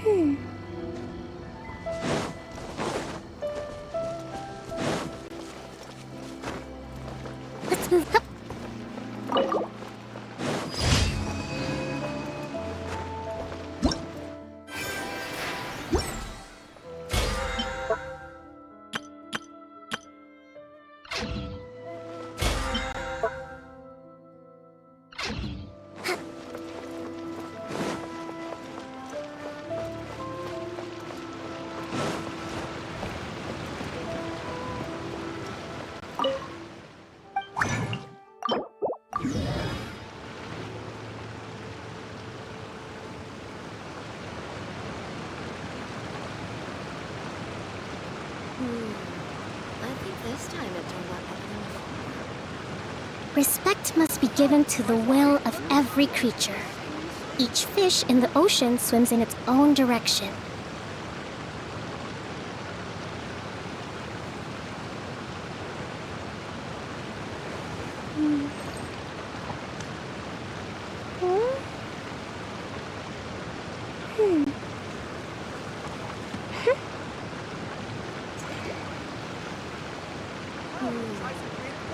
Hmm. Let's move up. I think this time it turned out better than before. Respect must be given to the will of every creature. Each fish in the ocean swims in its own direction.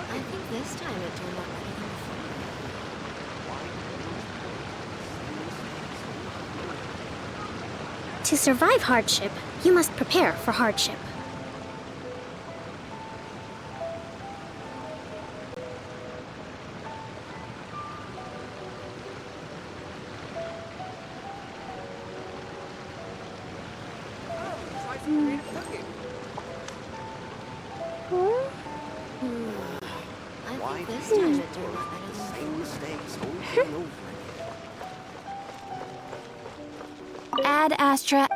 I think this time it turned out better than before. To survive hardship, you must prepare for hardship. I think this time it turned out better than Same before. mistakes over and over again. Ad Astra.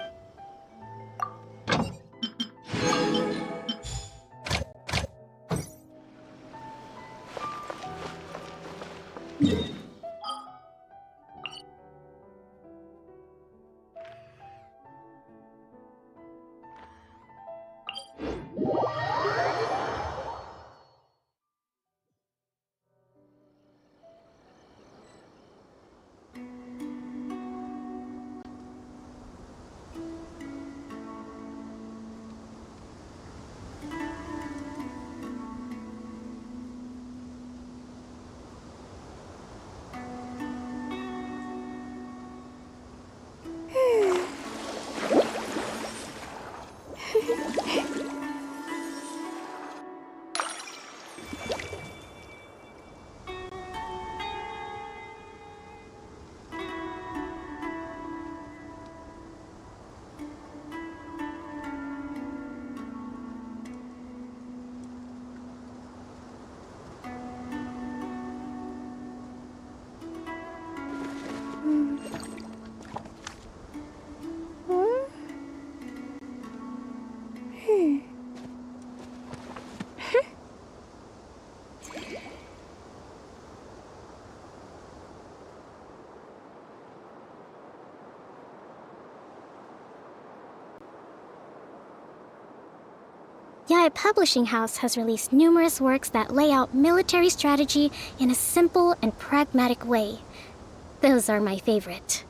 Yae Publishing House has released numerous works that lay out military strategy in a simple and pragmatic way. Those are my favorite.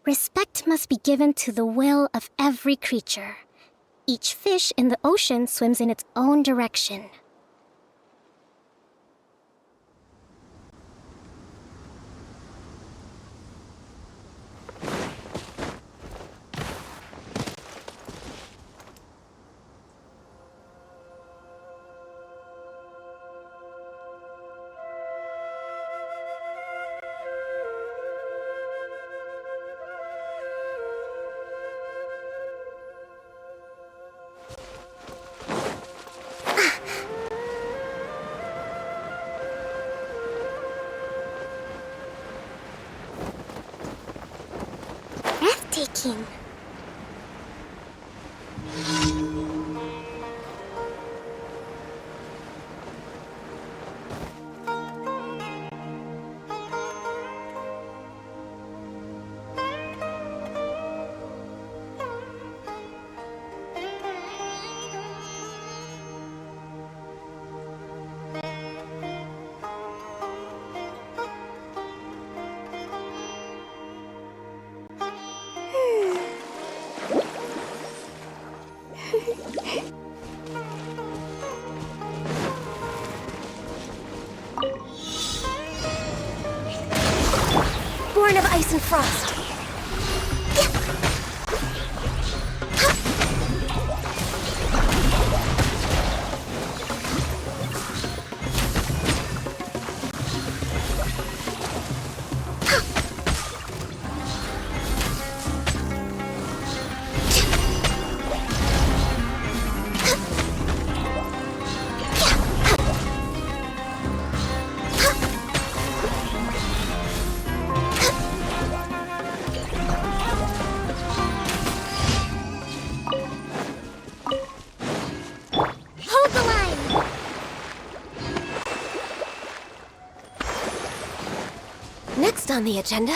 Respect must be given to the will of every creature. Each fish in the ocean swims in its own direction. Breathtaking. Born of ice and frost. Hold the line! Next on the agenda.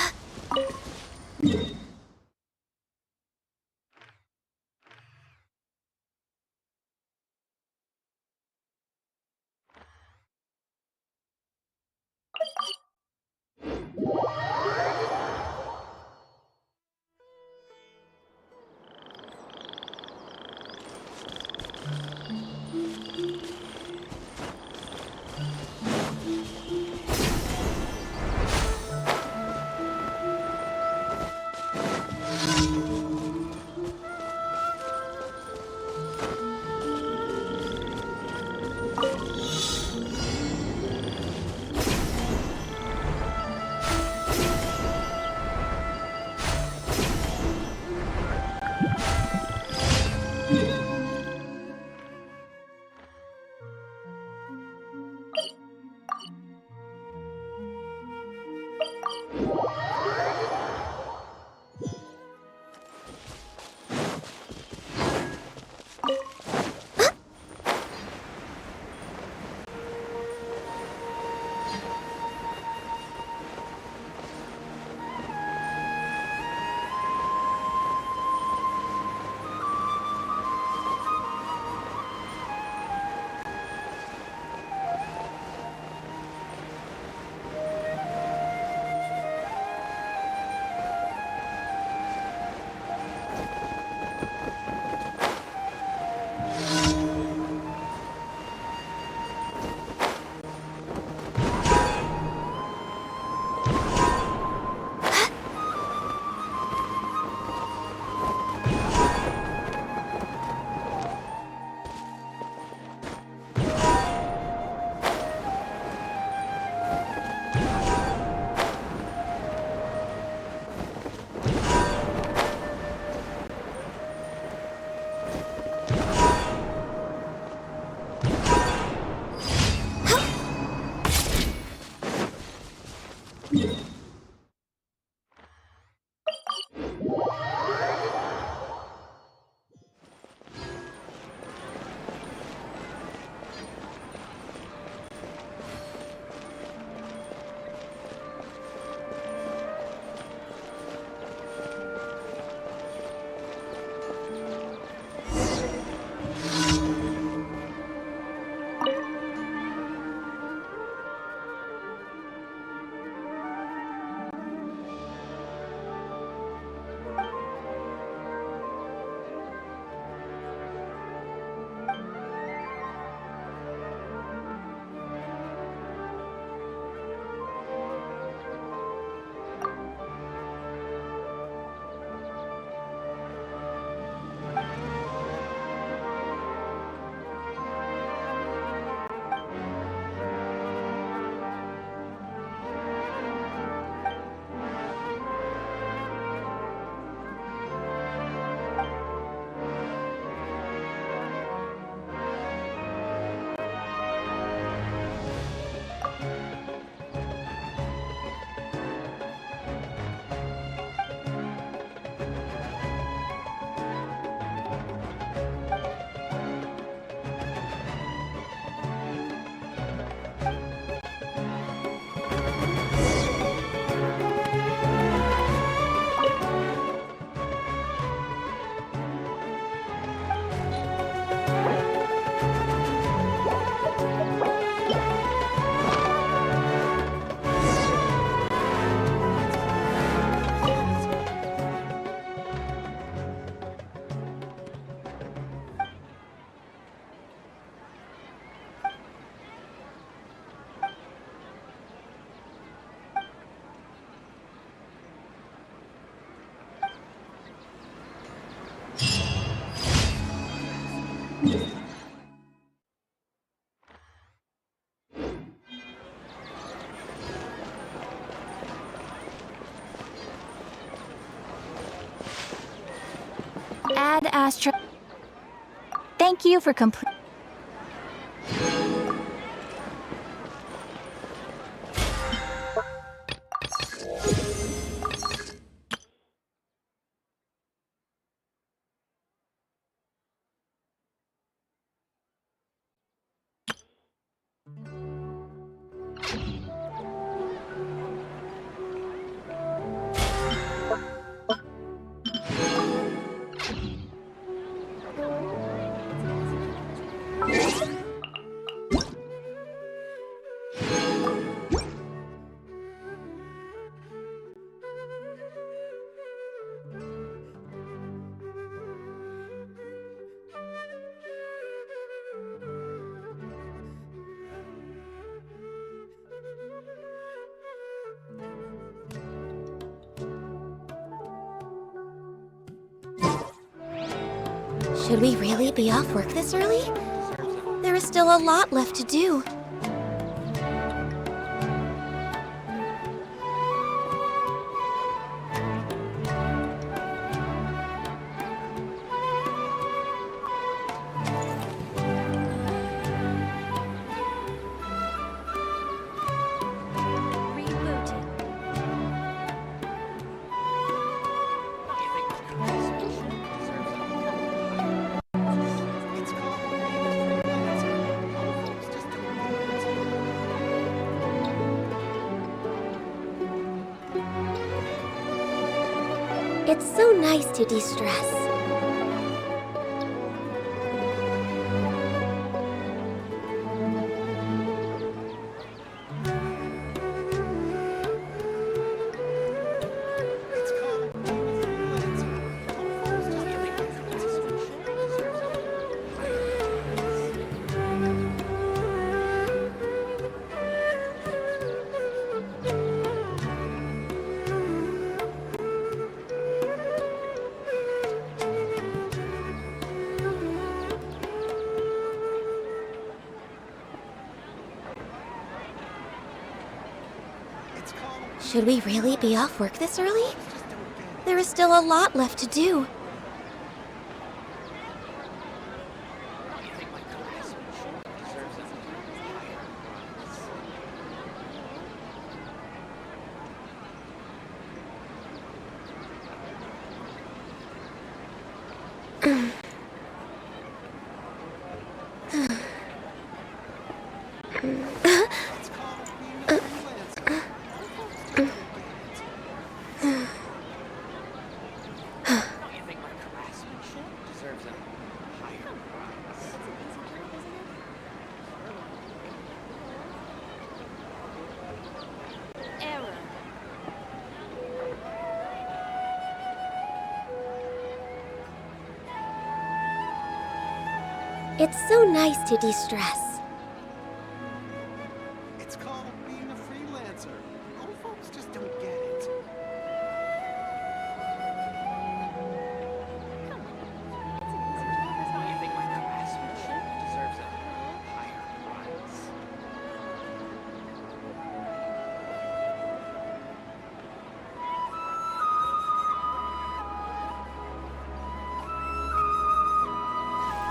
Astro. Thank you for complete. Should we really be off work this early? There is still a lot left to do. It's so nice to de-stress. Should we really be off work this early? There is still a lot left to do. It's so nice to de-stress. It's called being a freelancer. Old folks just don't get it. I think my craftsmanship deserves a higher price.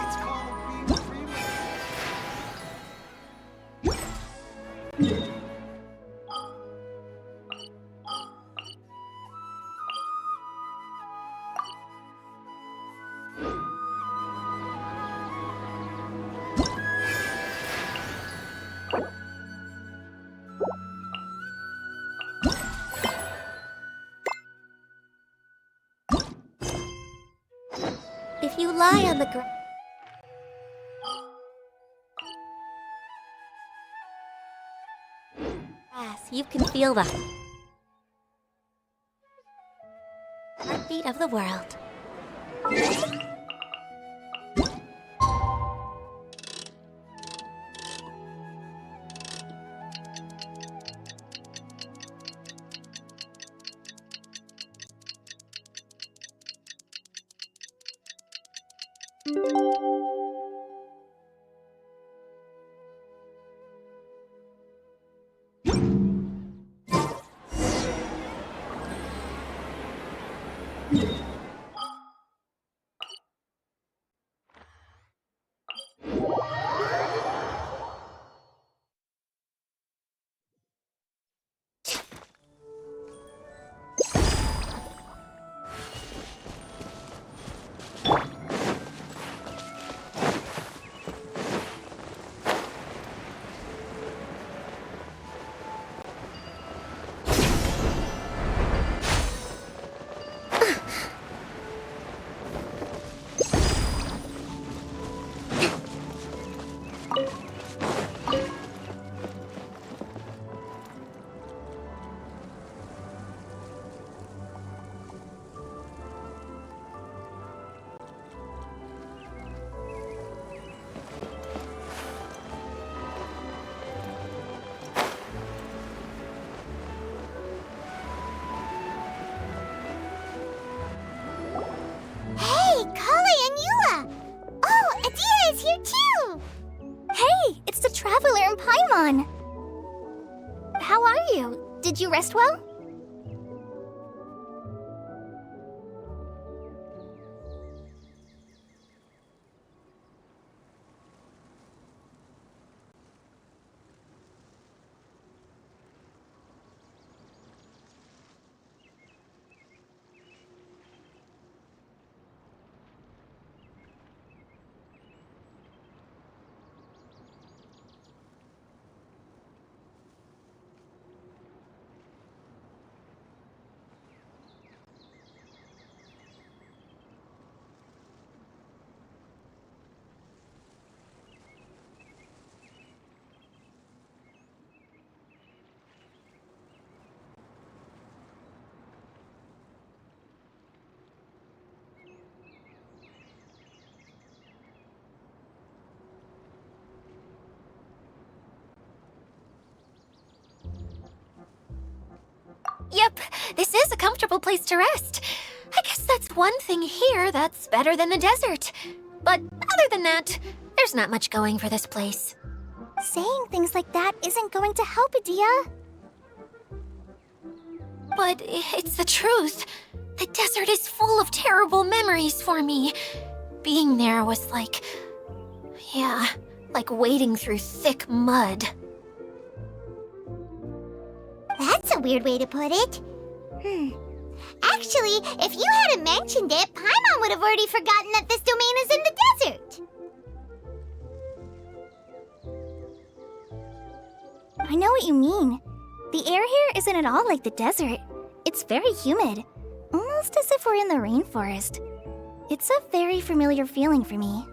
It's called being a freelancer. If you lie on the ground... you can feel the heartbeat of the world. on. How are you? Did you rest well? Yep, this is a comfortable place to rest. I guess that's one thing here that's better than the desert. But other than that, there's not much going for this place. Saying things like that isn't going to help, Adia. But it's the truth. The desert is full of terrible memories for me. Being there was like... yeah, like wading through thick mud. That's a weird way to put it. Actually, if you hadn't mentioned it, Paimon would have already forgotten that this domain is in the desert. I know what you mean. The air here isn't at all like the desert. It's very humid, almost as if we're in the rainforest. It's a very familiar feeling for me.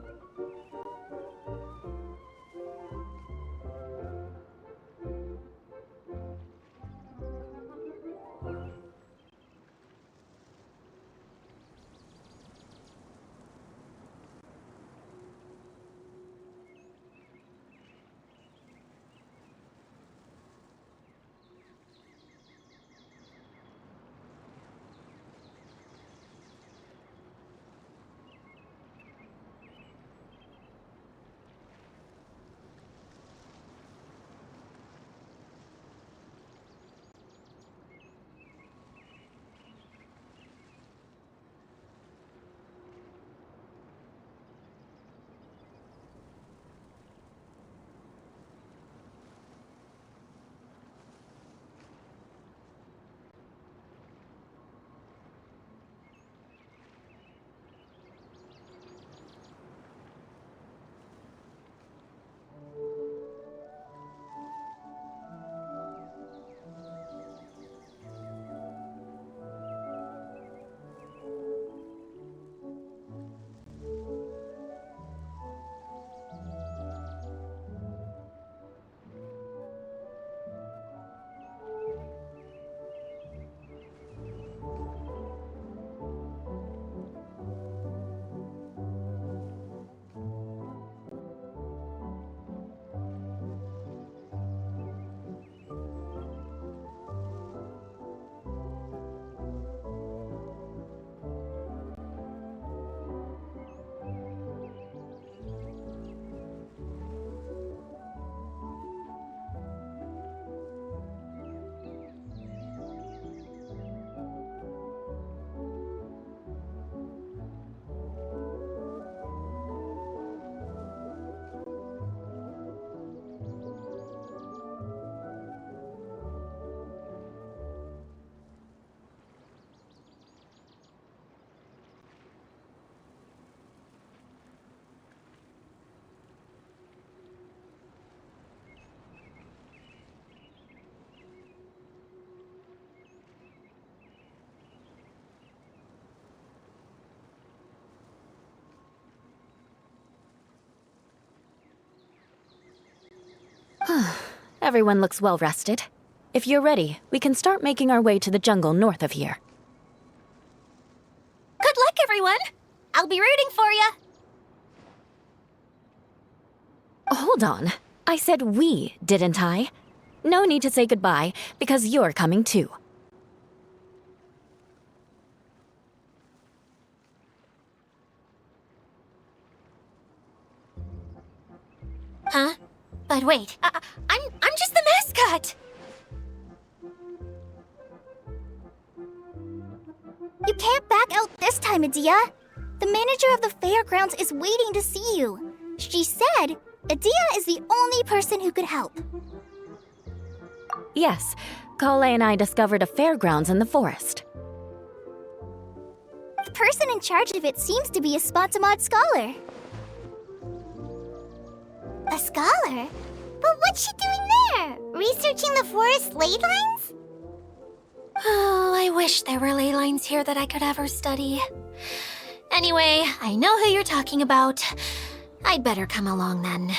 Everyone looks well rested. If you're ready, we can start making our way to the jungle north of here. Good luck, everyone! I'll be rooting for you! Hold on. I said we, didn't I? No need to say goodbye, because you're coming too. Huh? But wait, that? You can't back out this time, Adia. The manager of the fairgrounds is waiting to see you. She said Adia is the only person who could help. Yes, Kale and I discovered a fairgrounds in the forest. The person in charge of it seems to be a Spontamod scholar. A scholar? But what's she doing there? Researching the forest ley lines? Oh, I wish there were ley lines here that I could ever study. Anyway, I know who you're talking about. I'd better come along then.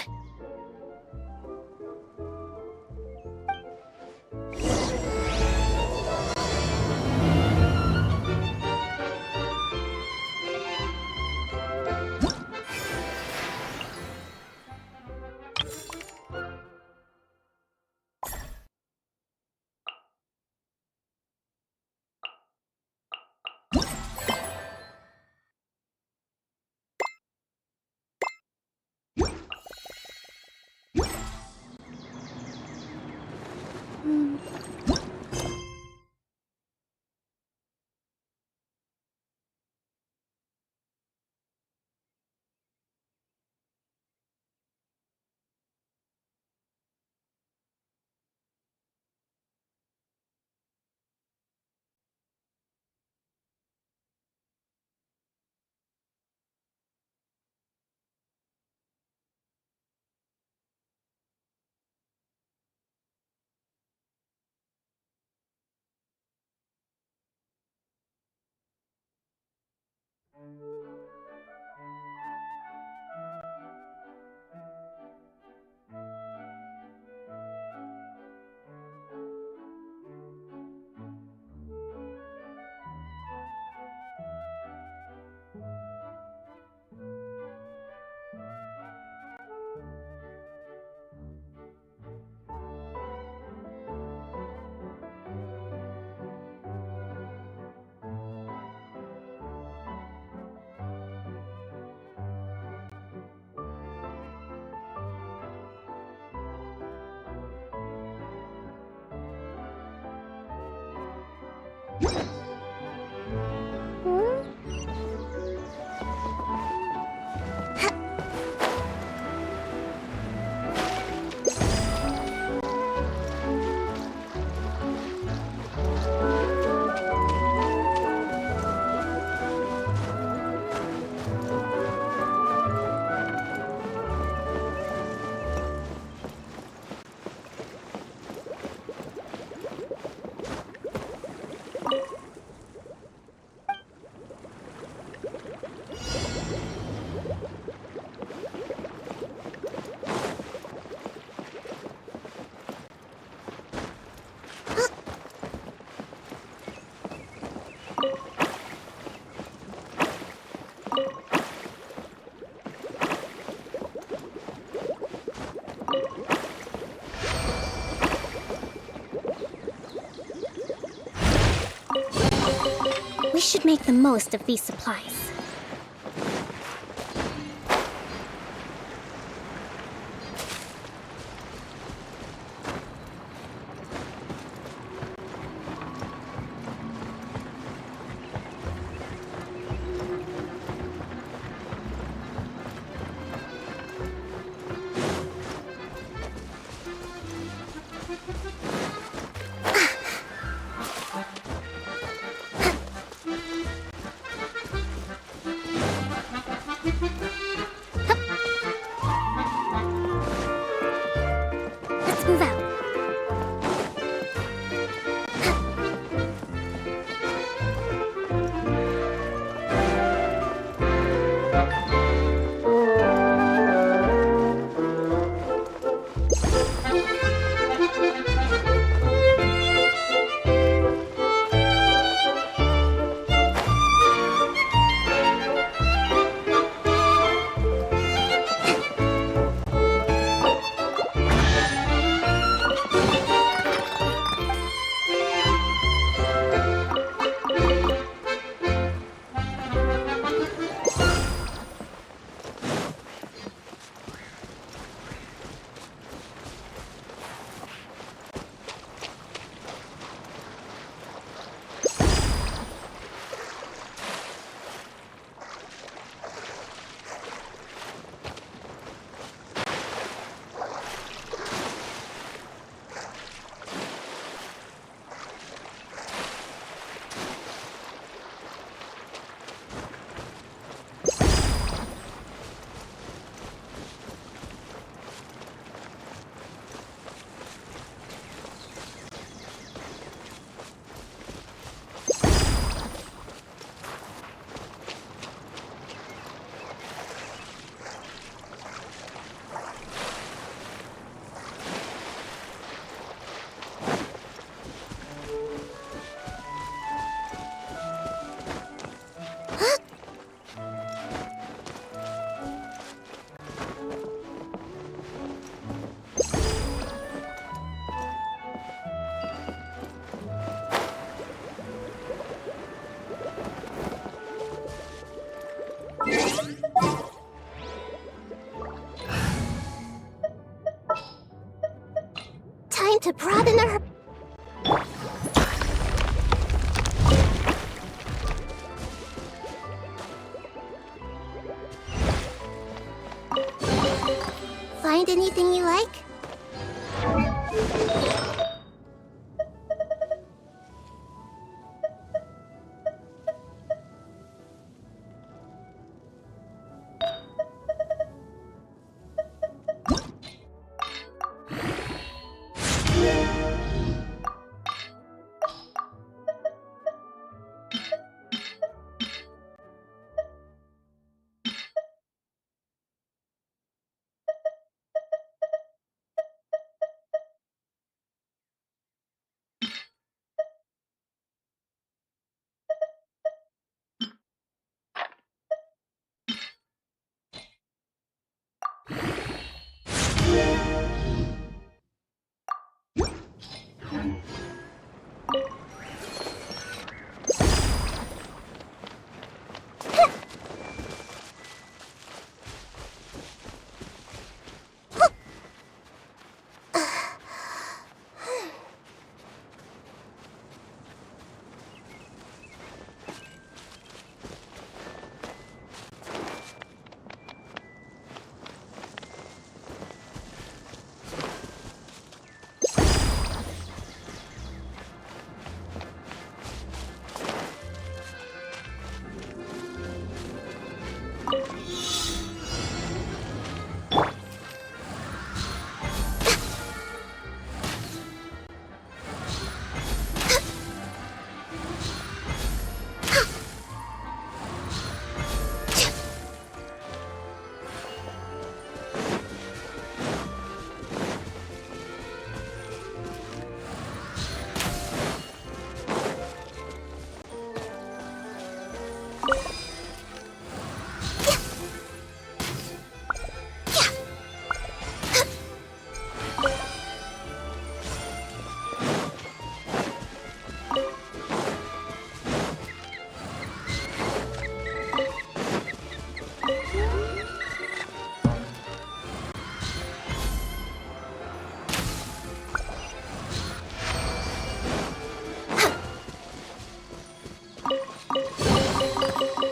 We should make the most of these supplies. to broaden her... Find anything you like?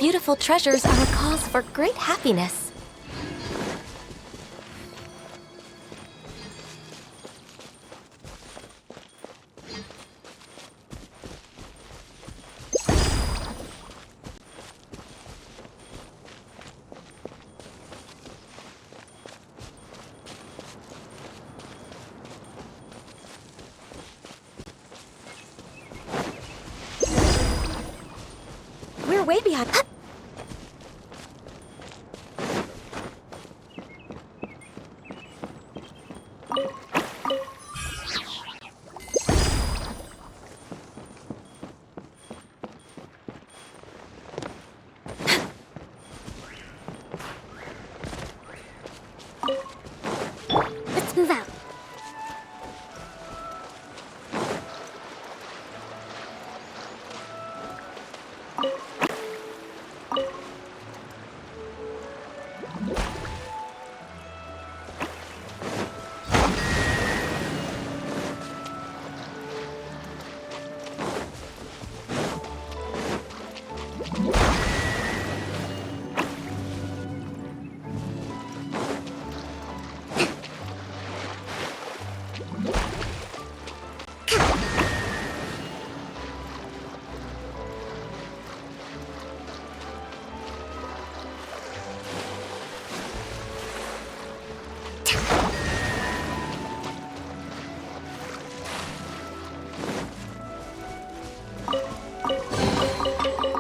Beautiful treasures are a cause for great happiness. We're way behind. Let's move out.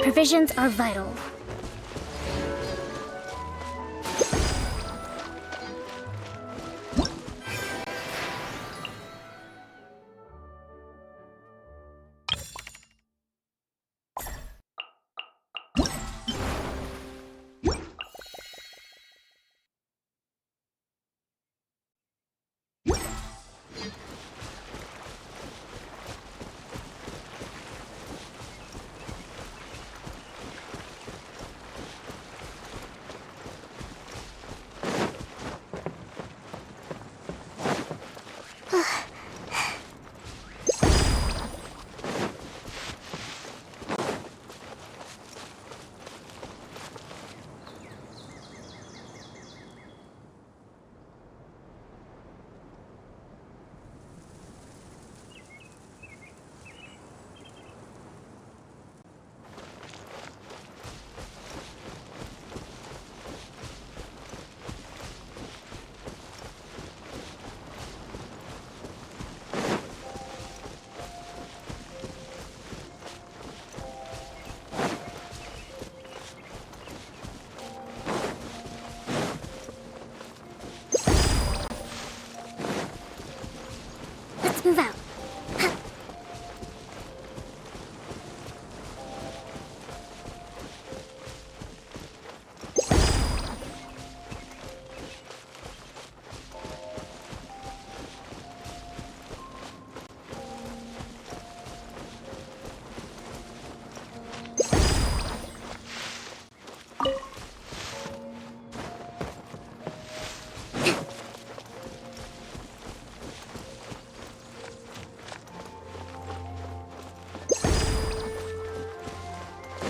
Provisions are vital. Let's move out.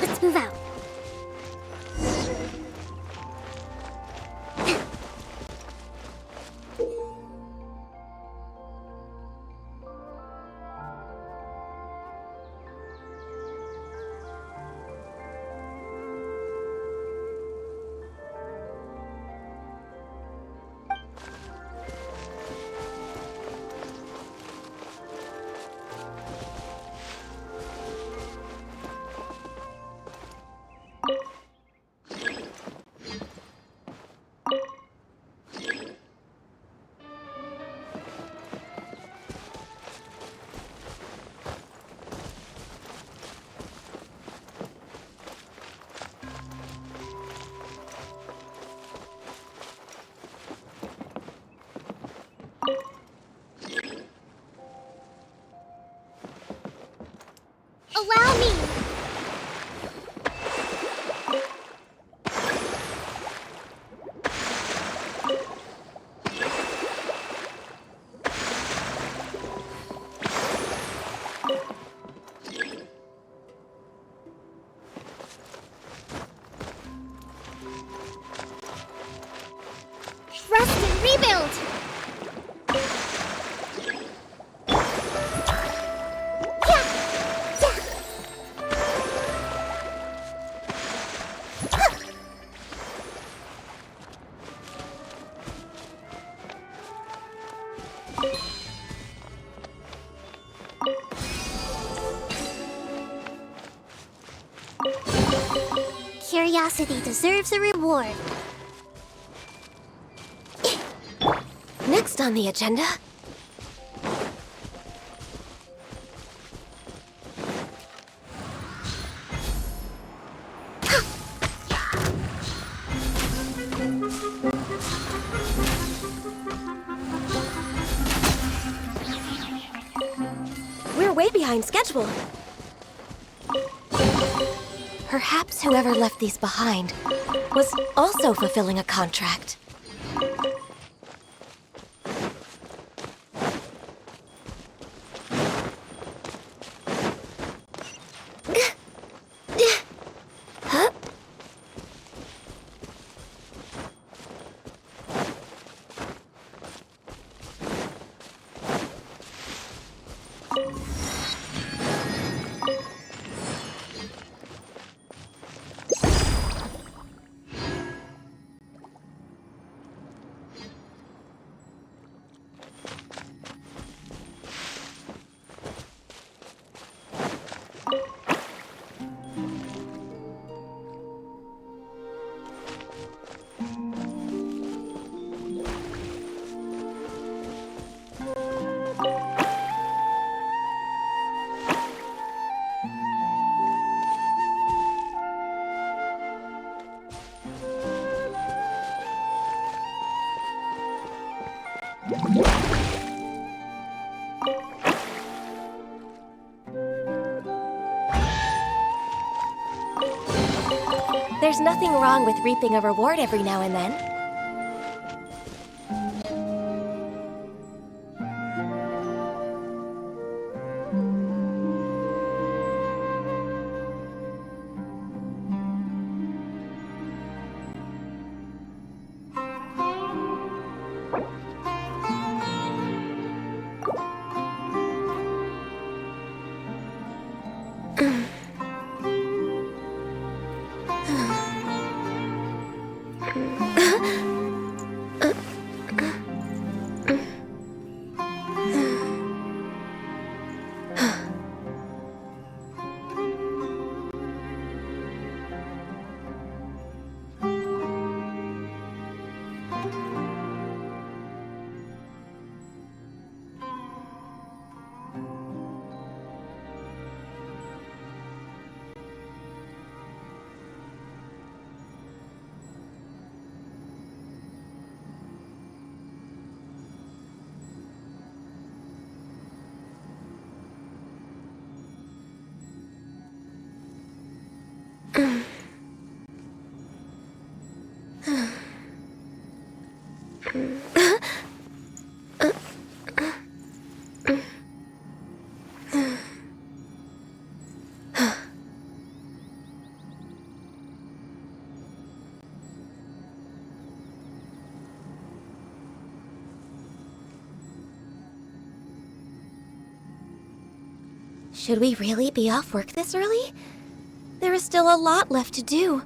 Let's move out. Allow me! Trust and rebuild! Curiosity deserves a reward. Next on the agenda. We're way behind schedule. Perhaps whoever left these behind was also fulfilling a contract. Huh? There's nothing wrong with reaping a reward every now and then. Should we really be off work this early? There is still a lot left to do.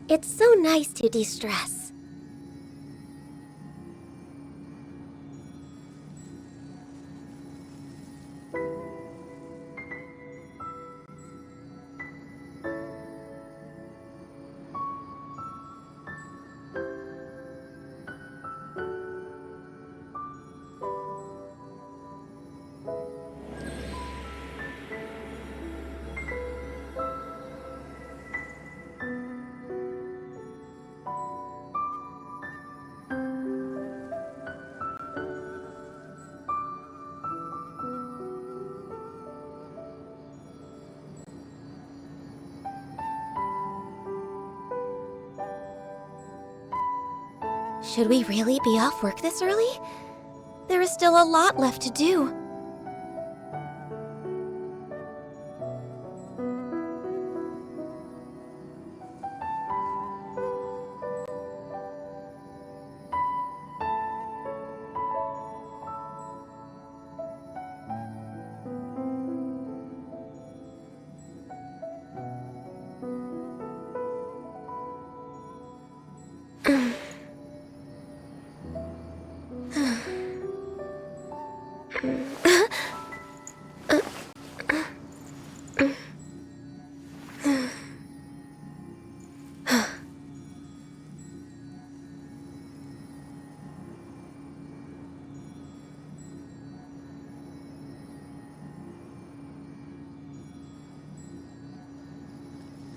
It's so nice to de-stress. Should we really be off work this early? There is still a lot left to do.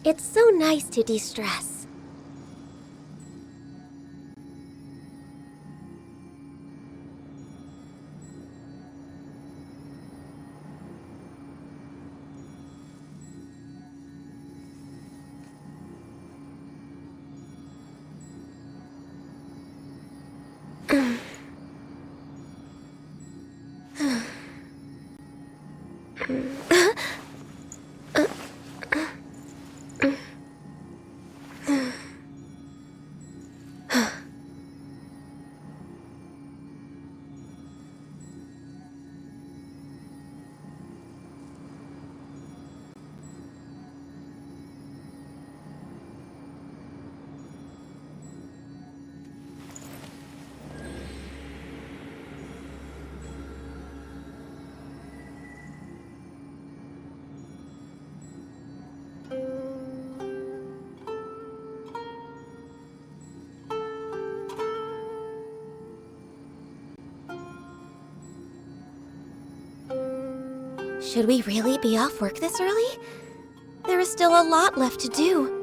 It's so nice to de-stress. Should we really be off work this early? There is still a lot left to do.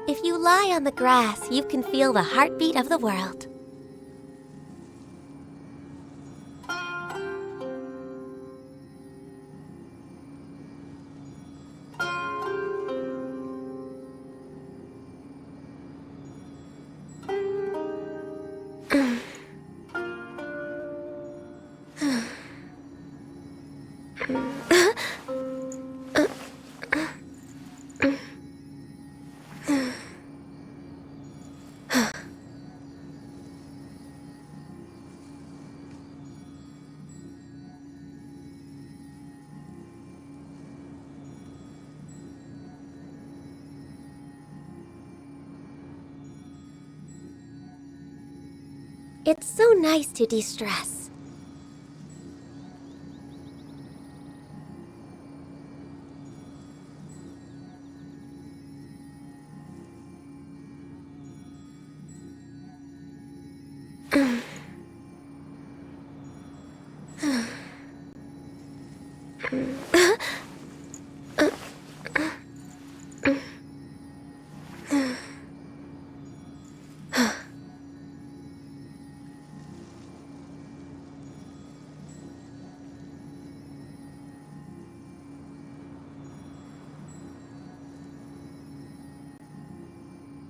If you lie on the grass, you can feel the heartbeat of the world. It's so nice to de-stress.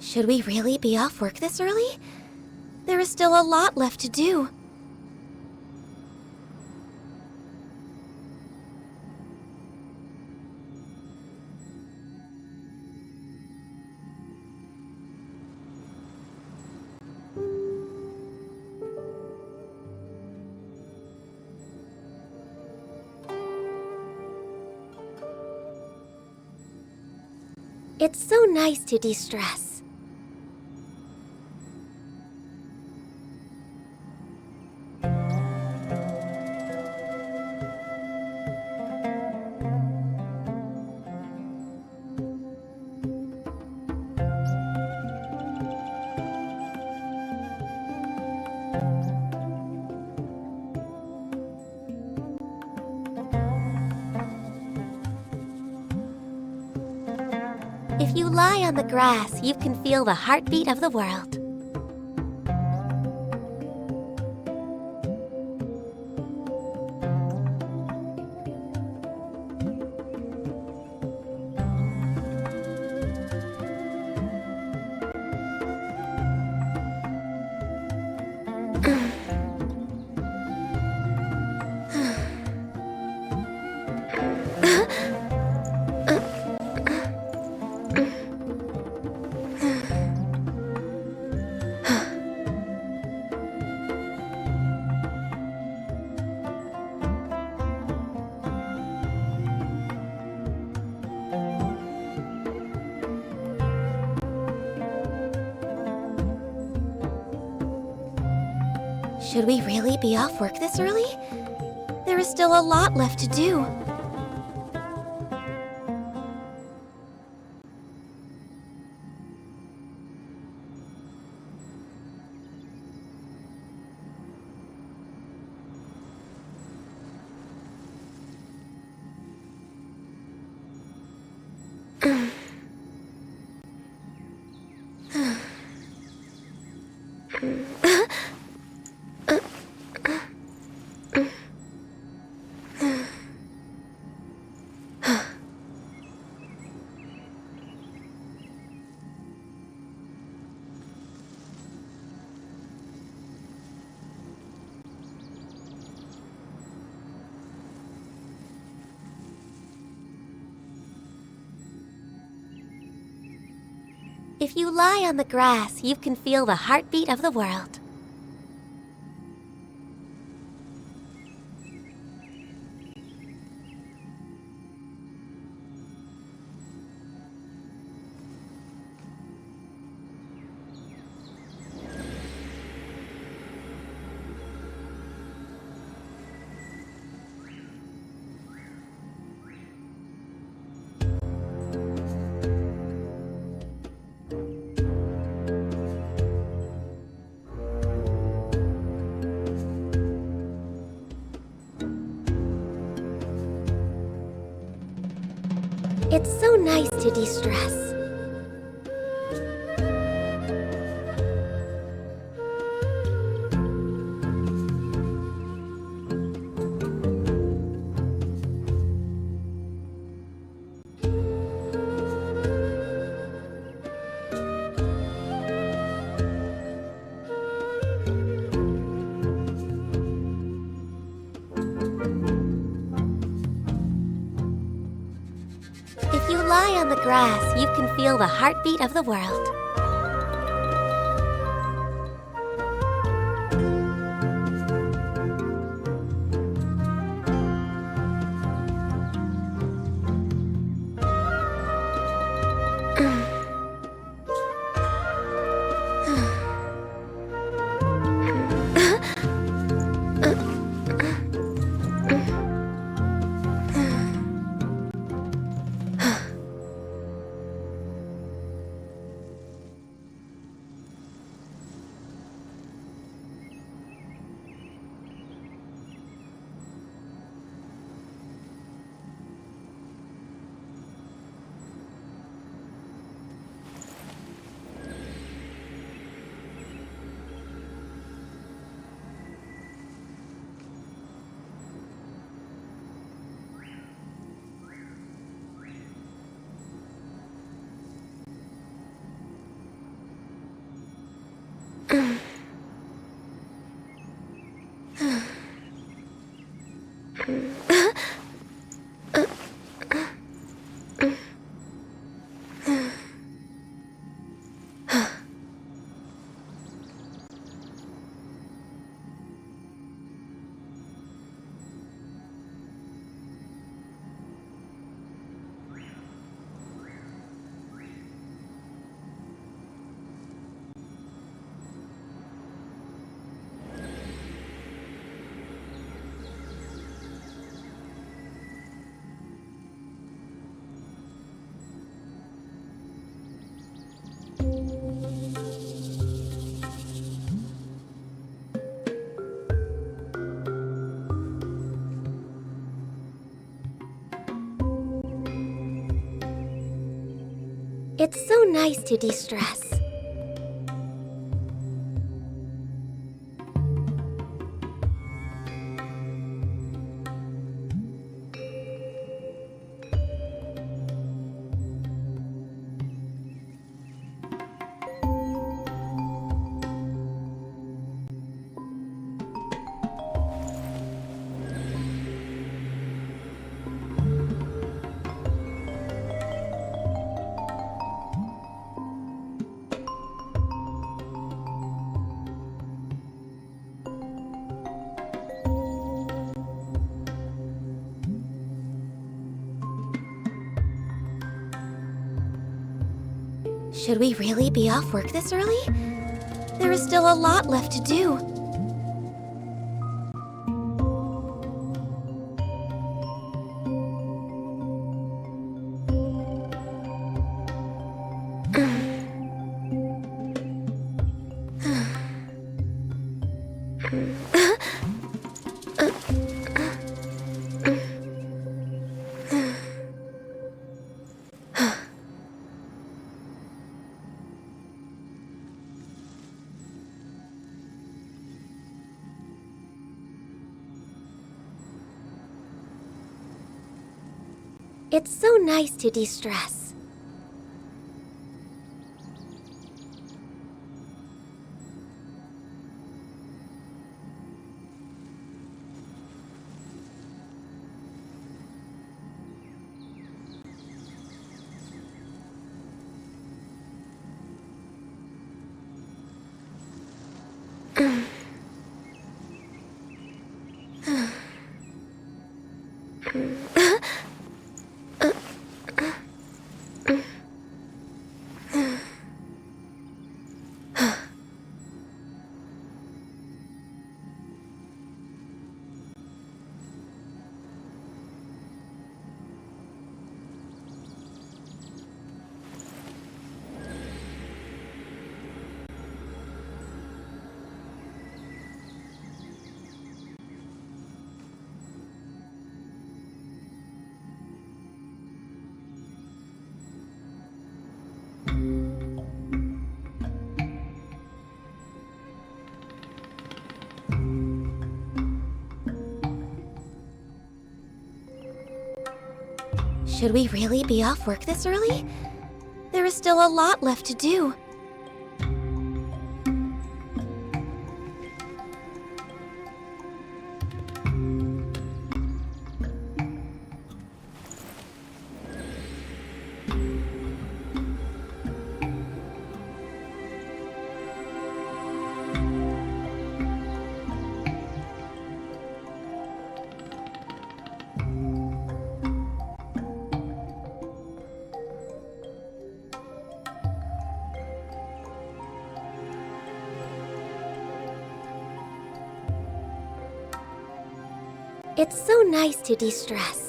Should we really be off work this early? There is still a lot left to do. It's so nice to de-stress. If you lie on the grass, you can feel the heartbeat of the world. Should we really be off work this early? There is still a lot left to do. If you lie on the grass, you can feel the heartbeat of the world. It's so nice to de-stress. If you lie on the grass, you can feel the heartbeat of the world. It's so nice to de-stress. Should we really be off work this early? There is still a lot left to do. It's so nice to de-stress. Should we really be off work this early? There is still a lot left to do. It's so nice to de-stress.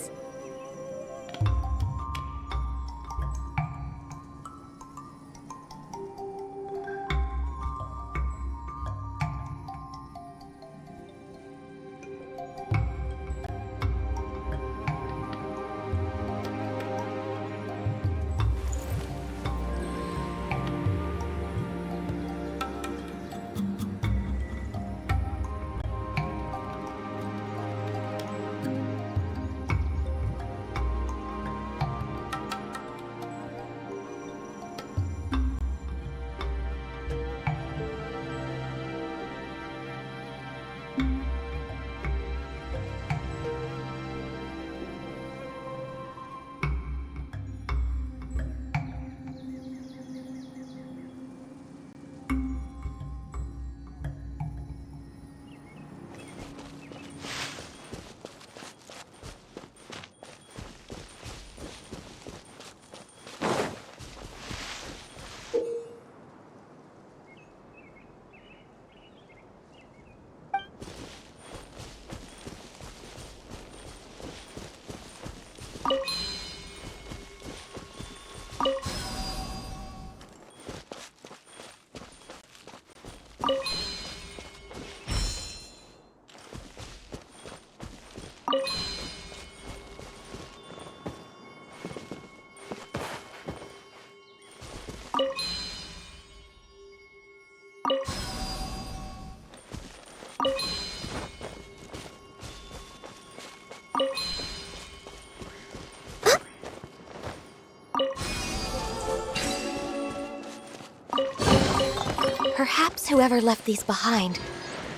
Perhaps whoever left these behind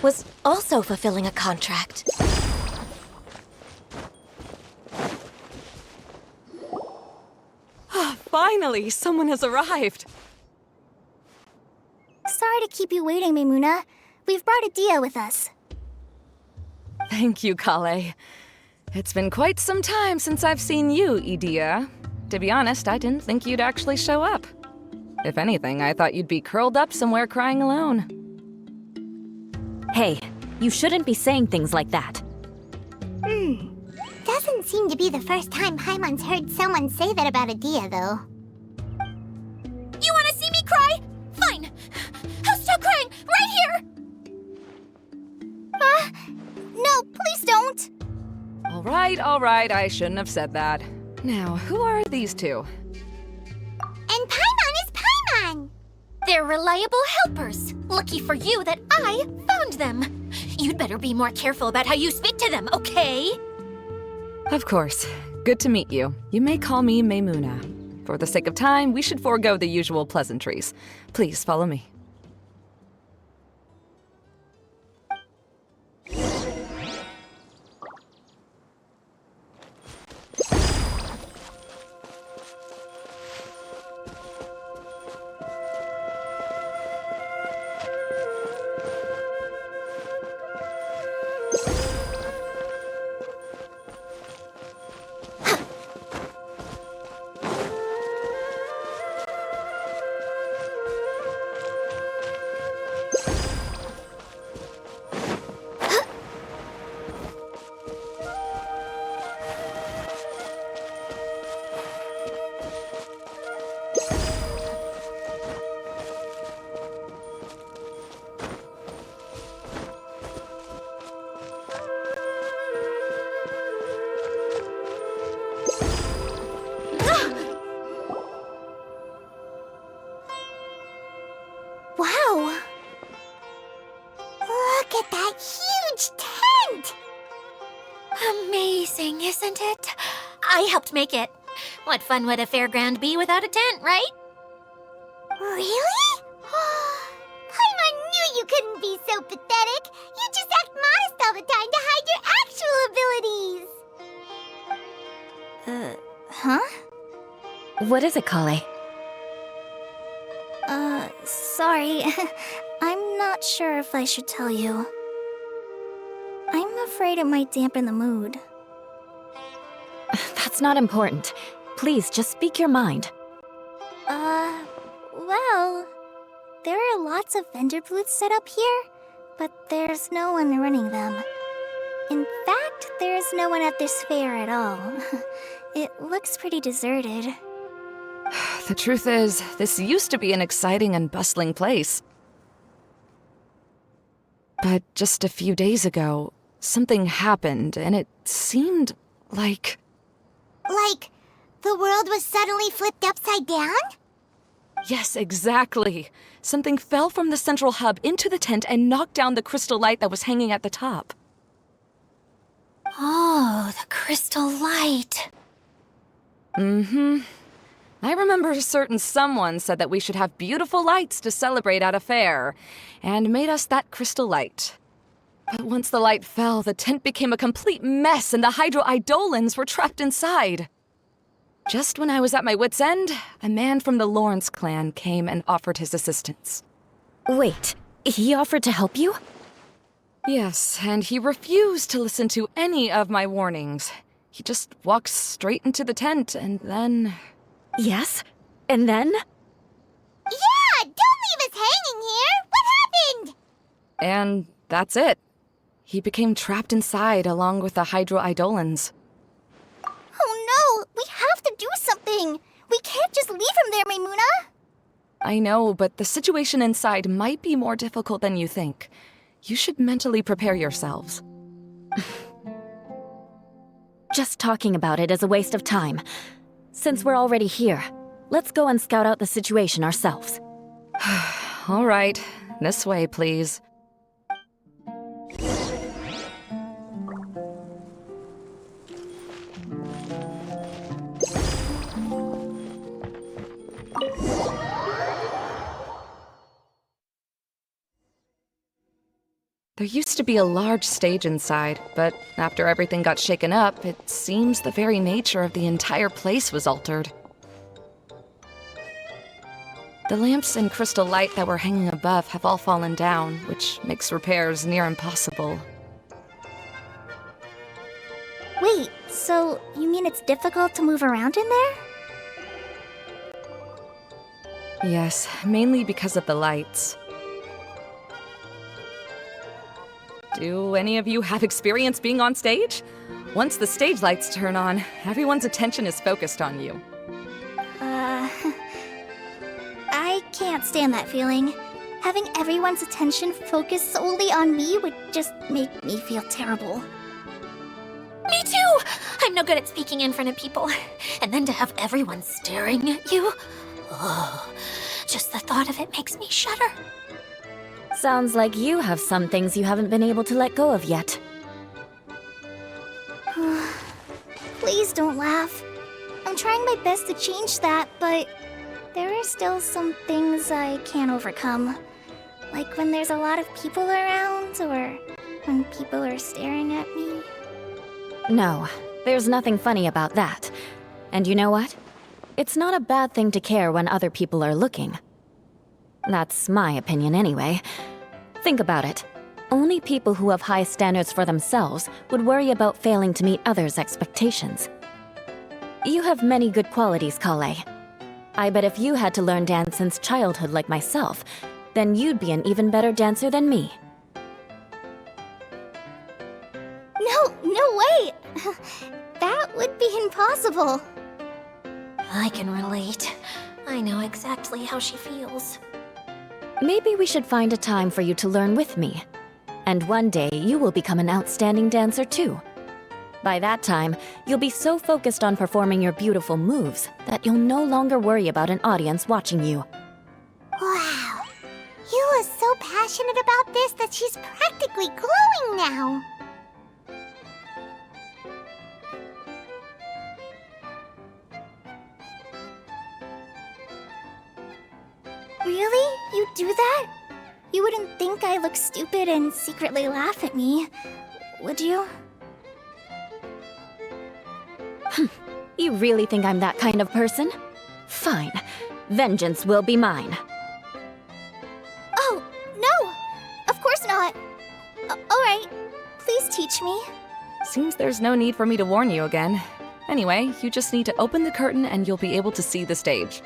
was also fulfilling a contract. Finally, someone has arrived. Sorry to keep you waiting, Maimuna. We've brought Adia with us. Thank you, Kale. It's been quite some time since I've seen you, Idia. To be honest, I didn't think you'd actually show up. If anything, I thought you'd be curled up somewhere crying alone. Hey, you shouldn't be saying things like that. Doesn't seem to be the first time Paimon's heard someone say that about Adia, though. You want to see me cry? Fine. I'll start crying right here. No, please don't! All right, I shouldn't have said that. Now, who are these two? And Paimon is Paimon! They're reliable helpers. Lucky for you that I found them. You'd better be more careful about how you speak to them, okay? Of course. Good to meet you. You may call me Maimuna. For the sake of time, we should forego the usual pleasantries. Please follow me. Wow! Look at that huge tent! Amazing, isn't it? I helped make it. What fun would a fairground be without a tent, right? Really? Paimon knew you couldn't be so pathetic. You just act modest all the time to hide your actual abilities. Huh? What is it, Kale? Sorry. I'm not sure if I should tell you. I'm afraid it might dampen the mood. That's not important. Please, just speak your mind. Well, there are lots of vendor booths set up here, but there's no one running them. In fact, there's no one at this fair at all. It looks pretty deserted. The truth is, this used to be an exciting and bustling place. But just a few days ago, something happened, and it seemed like... Like, the world was suddenly flipped upside down? Yes, exactly. Something fell from the central hub into the tent and knocked down the crystal light that was hanging at the top. Oh, the crystal light. Mm-hmm. I remember a certain someone said that we should have beautiful lights to celebrate at a fair, and made us that crystal light. But once the light fell, the tent became a complete mess and the Hydro-Eidolons were trapped inside. Just when I was at my wit's end, a man from the Lawrence clan came and offered his assistance. Wait, he offered to help you? Yes, and he refused to listen to any of my warnings. He just walked straight into the tent and then... Yes? And then? Yeah! Don't leave us hanging here! What happened? And that's it. He became trapped inside along with the Hydro-Eidolons. Oh no! We have to do something! We can't just leave him there, Maimuna! I know, but the situation inside might be more difficult than you think. You should mentally prepare yourselves. Just talking about it is a waste of time. Since we're already here, let's go and scout out the situation ourselves. All right, this way, please. There used to be a large stage inside, but after everything got shaken up, it seems the very nature of the entire place was altered. The lamps and crystal light that were hanging above have all fallen down, which makes repairs near impossible. Wait, so you mean it's difficult to move around in there? Yes, mainly because of the lights. Do any of you have experience being on stage? Once the stage lights turn on, everyone's attention is focused on you. I can't stand that feeling. Having everyone's attention focused solely on me would just make me feel terrible. Me too! I'm no good at speaking in front of people. And then to have everyone staring at you? Oh, just the thought of it makes me shudder. Sounds like you have some things you haven't been able to let go of yet. Please don't laugh. I'm trying my best to change that, but there are still some things I can't overcome. Like when there's a lot of people around, or when people are staring at me. No, there's nothing funny about that. And you know what? It's not a bad thing to care when other people are looking. That's my opinion anyway. Think about it. Only people who have high standards for themselves would worry about failing to meet others' expectations. You have many good qualities, Kale. I bet if you had to learn dance since childhood like myself, then you'd be an even better dancer than me. No way! That would be impossible. I can relate. I know exactly how she feels. Maybe we should find a time for you to learn with me. And one day, you will become an outstanding dancer too. By that time, you'll be so focused on performing your beautiful moves that you'll no longer worry about an audience watching you. Wow. You are so passionate about this that she's practically glowing now. Really? You do that? You wouldn't think I look stupid and secretly laugh at me, would you? You really think I'm that kind of person? Fine. Vengeance will be mine. Oh, no! Of course not. Alright, please teach me. Seems there's no need for me to warn you again. Anyway, you just need to open the curtain and you'll be able to see the stage.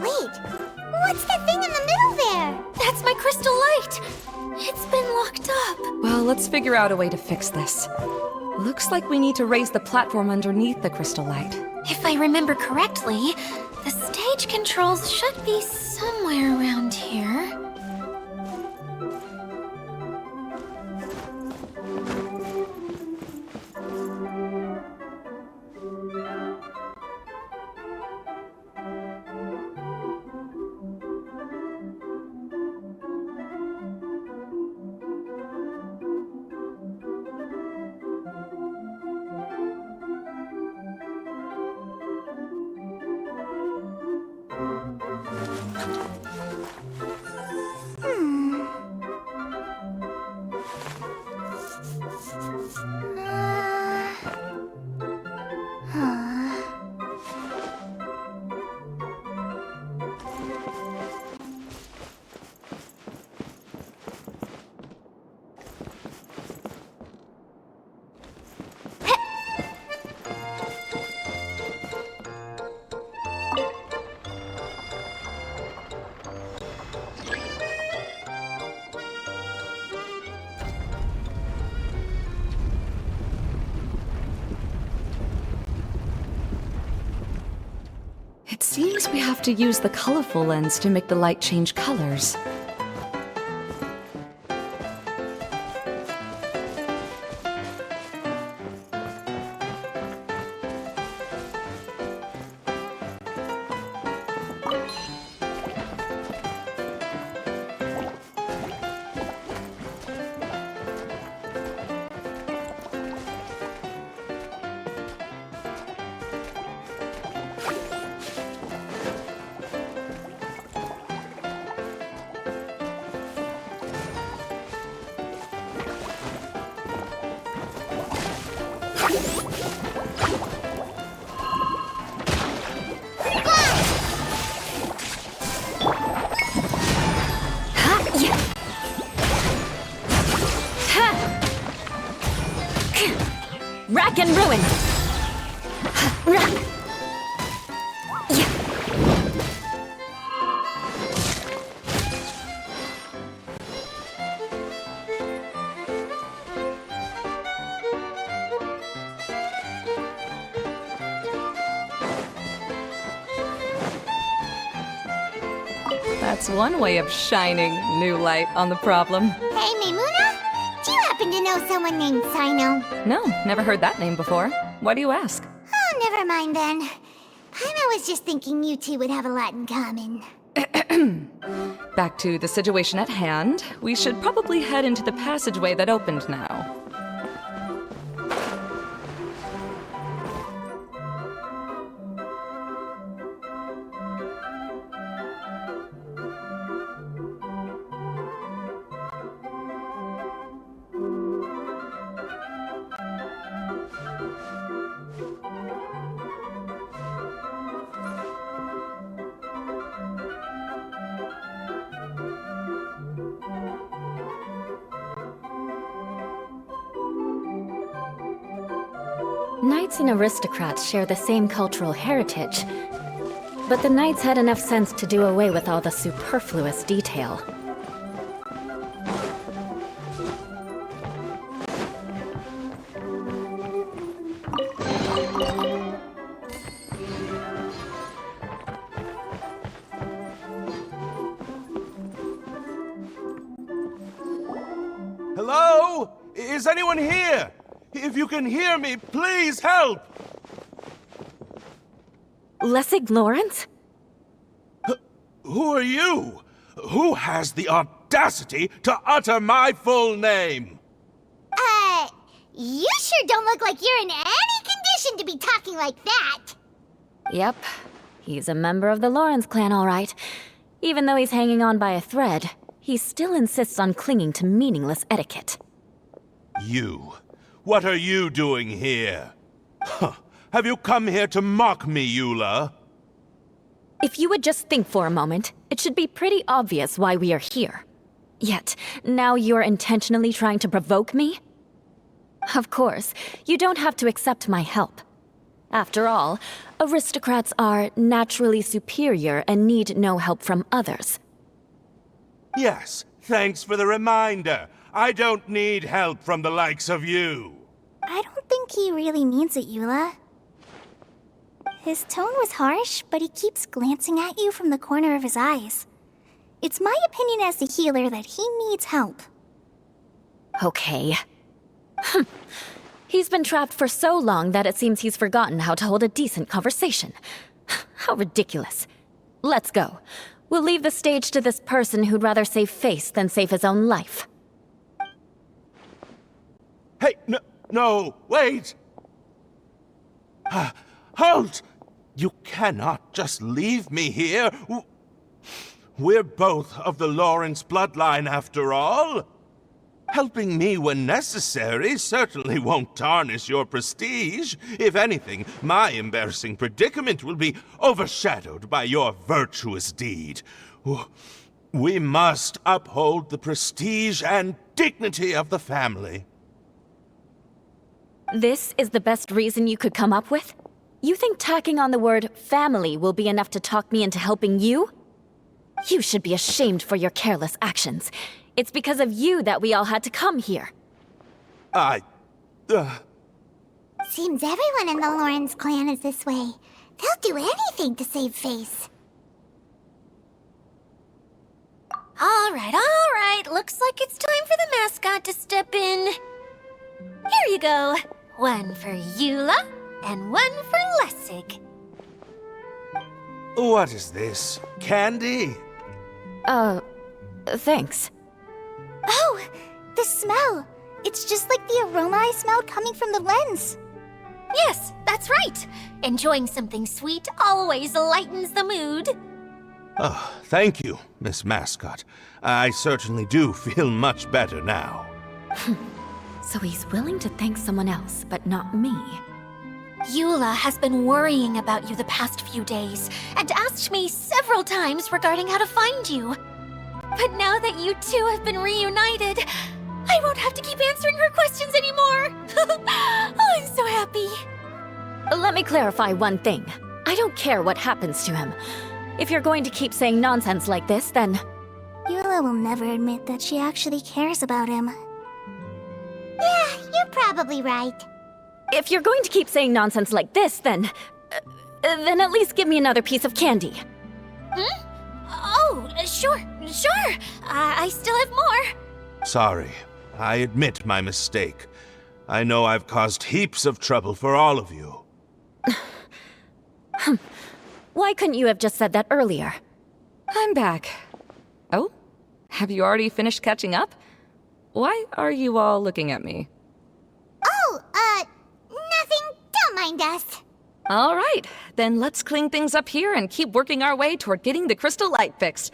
Wait, what's that thing in the middle there? That's my crystal light! It's been locked up. Well, let's figure out a way to fix this. Looks like we need to raise the platform underneath the crystal light. If I remember correctly, the stage controls should be somewhere around here. It seems we have to use the colorful lens to make the light change colors. Rack and ruin! That's one way of shining new light on the problem. Hey, Maimuna? Do you happen to know someone named Sino? No, never heard that name before. Why do you ask? Oh, never mind then. I was just thinking you two would have a lot in common. Back to the situation at hand. We should probably head into the passageway that opened now. Knights and aristocrats share the same cultural heritage, but the knights had enough sense to do away with all the superfluous detail. Hello? Is anyone here? If you can hear me, please help! Lessig Lawrence? Who are you? Who has the audacity to utter my full name? You sure don't look like you're in any condition to be talking like that. Yep, he's a member of the Lawrence clan, all right. Even though he's hanging on by a thread, he still insists on clinging to meaningless etiquette. You. What are you doing here? Huh. Have you come here to mock me, Eula? If you would just think for a moment, it should be pretty obvious why we are here. Yet, now you're intentionally trying to provoke me? Of course, you don't have to accept my help. After all, aristocrats are naturally superior and need no help from others. Yes, thanks for the reminder. I don't need help from the likes of you. I don't think he really means it, Eula. His tone was harsh, but he keeps glancing at you from the corner of his eyes. It's my opinion as the healer that he needs help. Okay. He's been trapped for so long that it seems he's forgotten how to hold a decent conversation. How ridiculous. Let's go. We'll leave the stage to this person who'd rather save face than save his own life. Hey, no, wait! Halt! You cannot just leave me here. We're both of the Lawrence bloodline, after all. Helping me when necessary certainly won't tarnish your prestige. If anything, my embarrassing predicament will be overshadowed by your virtuous deed. We must uphold the prestige and dignity of the family. This is the best reason you could come up with? You think tacking on the word family will be enough to talk me into helping you? You should be ashamed for your careless actions. It's because of you that we all had to come here. Seems everyone in the Lawrence clan is this way. They'll do anything to save face. All right. Looks like it's time for the mascot to step in. Here you go. One for Eula, and one for Lessig. What is this? Candy? Thanks. Oh, the smell. It's just like the aroma I smelled coming from the lens. Yes, that's right. Enjoying something sweet always lightens the mood. Oh, thank you, Miss Mascot. I certainly do feel much better now. So he's willing to thank someone else, but not me. Eula has been worrying about you the past few days and asked me several times regarding how to find you. But now that you two have been reunited, I won't have to keep answering her questions anymore. Oh, I'm so happy. Let me clarify one thing. I don't care what happens to him. If you're going to keep saying nonsense like this, then... Eula will never admit that she actually cares about him. Yeah, you're probably right. If you're going to keep saying nonsense like this, then at least give me another piece of candy. Oh, sure. I still have more. Sorry, I admit my mistake. I know I've caused heaps of trouble for all of you. Why couldn't you have just said that earlier? I'm back. Oh? Have you already finished catching up? Why are you all looking at me? Oh, nothing. Don't mind us. All right, then let's clean things up here and keep working our way toward getting the crystal light fixed.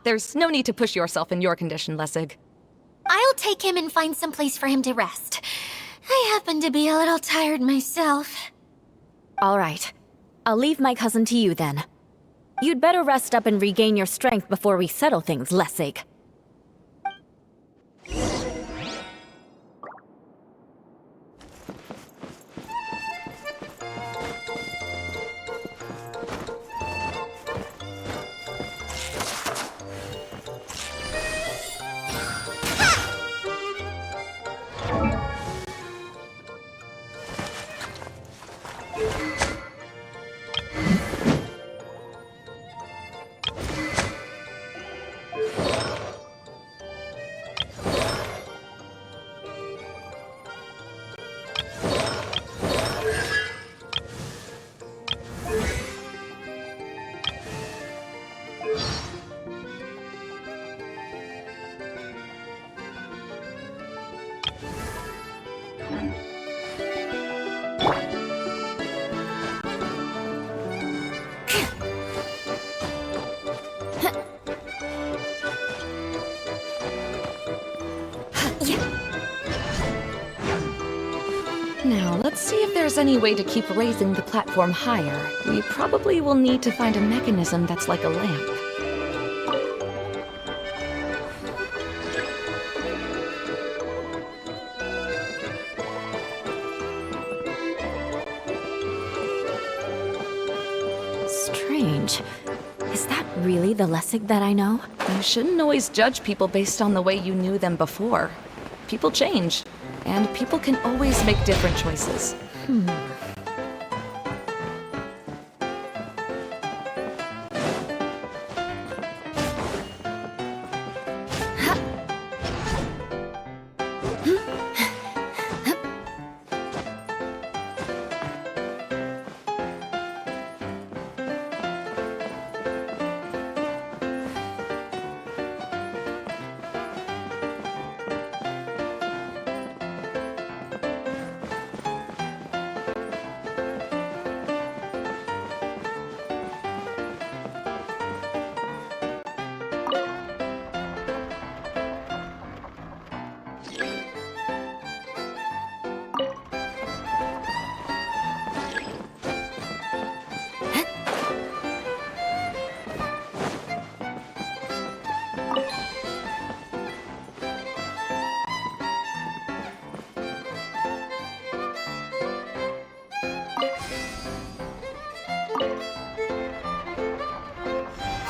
There's no need to push yourself in your condition, Lessig. I'll take him and find some place for him to rest. I happen to be a little tired myself. All right. I'll leave my cousin to you then. You'd better rest up and regain your strength before we settle things, Lessig. Now, let's see if there's any way to keep raising the platform higher. We probably will need to find a mechanism that's like a lamp. Strange. Is that really the Lessig that I know? You shouldn't always judge people based on the way you knew them before. People change, and people can always make different choices.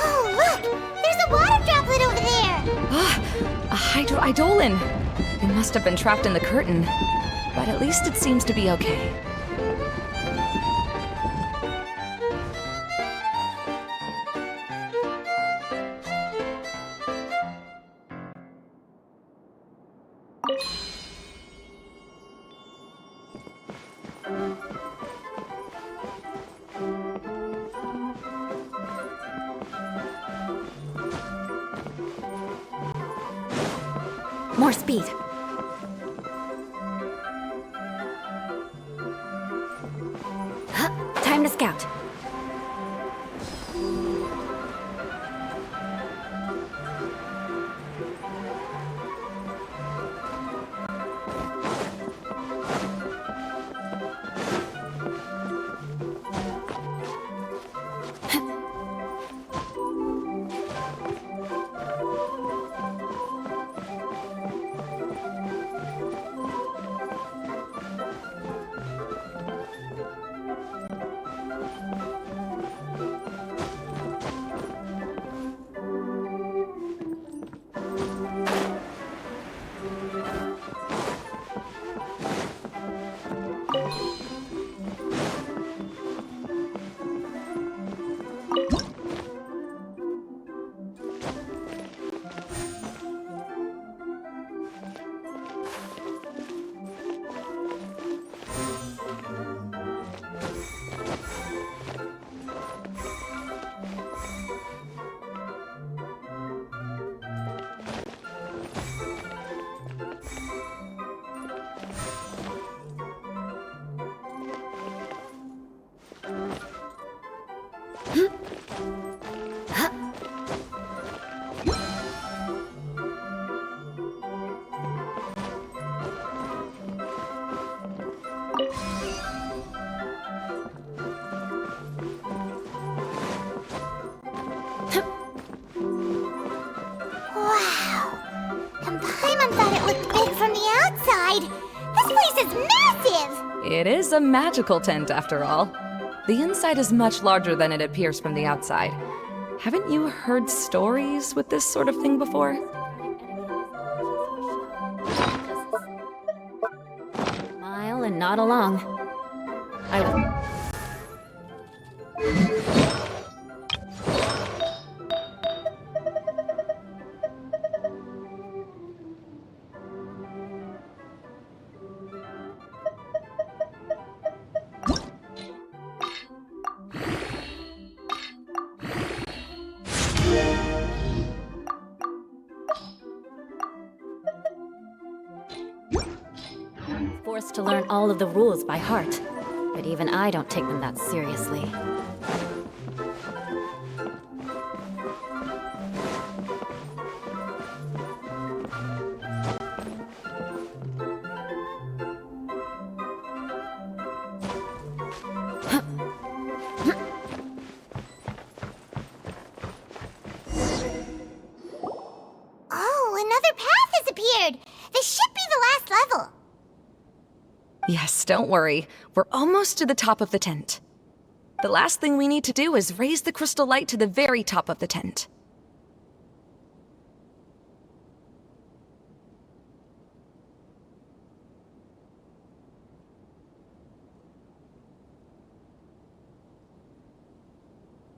Oh, look! There's a water droplet over there! A hydroidolin! It must have been trapped in the curtain. But at least it seems to be okay. More speed. Huh, time to scout. Wow! And Paimon thought it looked big from the outside! This place is massive! It is a magical tent, after all. The inside is much larger than it appears from the outside. Haven't you heard stories with this sort of thing before? Mile and not along. I... forced to learn all of the rules by heart, but even I don't take them that seriously. Oh, another path has appeared! This should be the last level! Yes, don't worry. We're almost to the top of the tent. The last thing we need to do is raise the crystal light to the very top of the tent.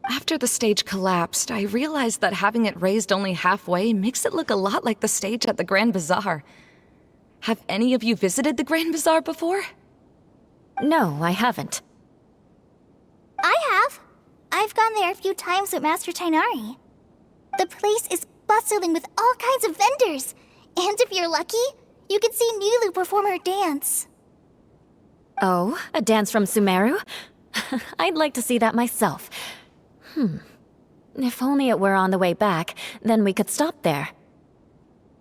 After the stage collapsed, I realized that having it raised only halfway makes it look a lot like the stage at the Grand Bazaar. Have any of you visited the Grand Bazaar before? No, I haven't. I have. I've gone there a few times with Master Tainari. The place is bustling with all kinds of vendors. And if you're lucky, you can see Nilu perform her dance. Oh, a dance from Sumeru? I'd like to see that myself. If only it were on the way back, then we could stop there.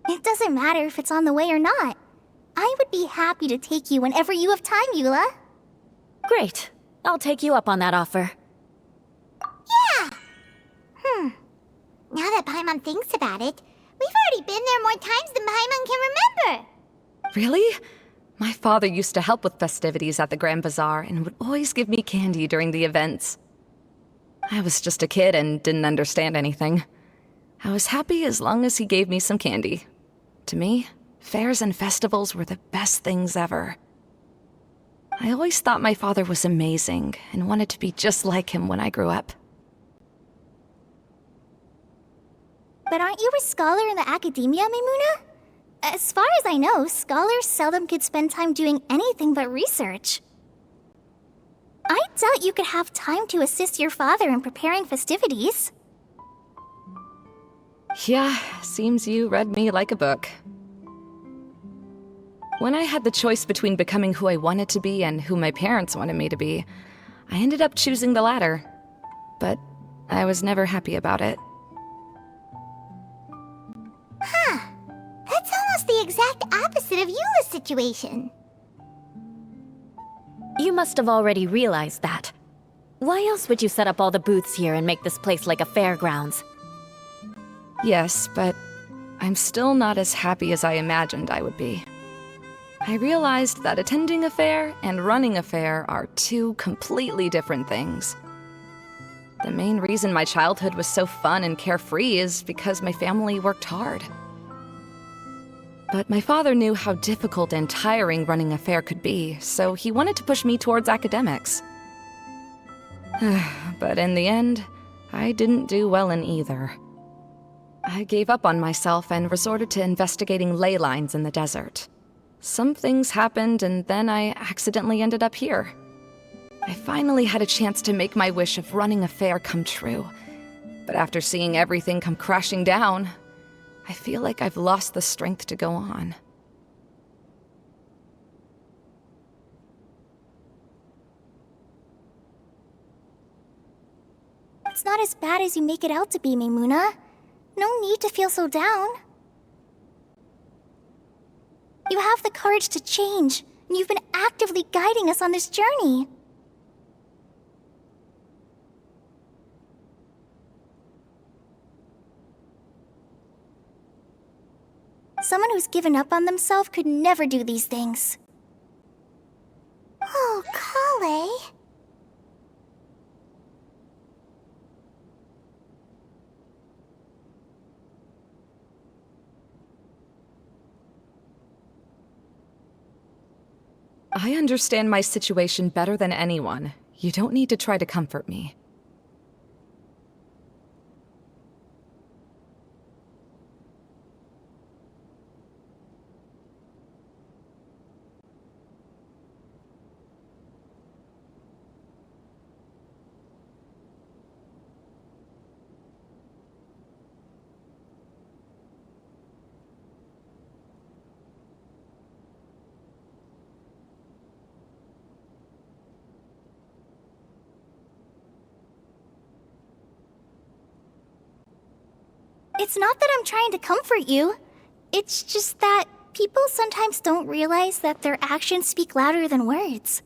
It doesn't matter if it's on the way or not. I would be happy to take you whenever you have time, Eula. Great. I'll take you up on that offer. Yeah! Now that Paimon thinks about it, we've already been there more times than Paimon can remember. Really? My father used to help with festivities at the Grand Bazaar and would always give me candy during the events. I was just a kid and didn't understand anything. I was happy as long as he gave me some candy. To me, fairs and festivals were the best things ever. I always thought my father was amazing and wanted to be just like him when I grew up. But aren't you a scholar in the academia, Mimuna? As far as I know, scholars seldom could spend time doing anything but research. I doubt you could have time to assist your father in preparing festivities. Yeah, seems you read me like a book. When I had the choice between becoming who I wanted to be and who my parents wanted me to be, I ended up choosing the latter. But I was never happy about it. That's almost the exact opposite of Eula's situation. You must have already realized that. Why else would you set up all the booths here and make this place like a fairgrounds? Yes, but I'm still not as happy as I imagined I would be. I realized that attending a fair and running a fair are two completely different things. The main reason my childhood was so fun and carefree is because my family worked hard. But my father knew how difficult and tiring running a fair could be, so he wanted to push me towards academics. But in the end, I didn't do well in either. I gave up on myself and resorted to investigating ley lines in the desert. Some things happened, and then I accidentally ended up here. I finally had a chance to make my wish of running a fair come true. But after seeing everything come crashing down, I feel like I've lost the strength to go on. It's not as bad as you make it out to be, Maimuna. No need to feel so down. You have the courage to change, and you've been actively guiding us on this journey. Someone who's given up on themselves could never do these things. Oh, Kale. I understand my situation better than anyone. You don't need to try to comfort me. It's not that I'm trying to comfort you. It's just that people sometimes don't realize that their actions speak louder than words.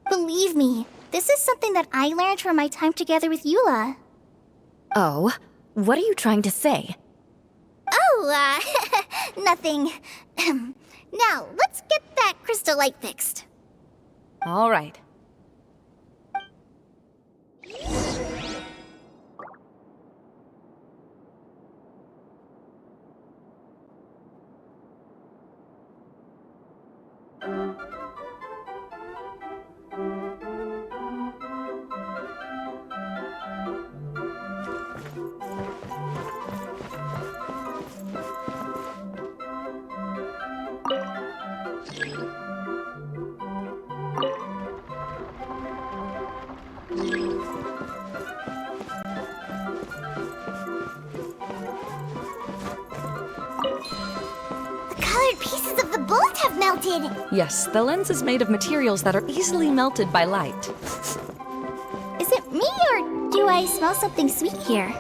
Believe me, this is something that I learned from my time together with Eula. Oh, what are you trying to say? Oh, nothing. Now, let's get that crystal light fixed. All right. The colored pieces of the bolt have melted. Yes, the lens is made of materials that are easily melted by light. Is it me, or do I smell something sweet here?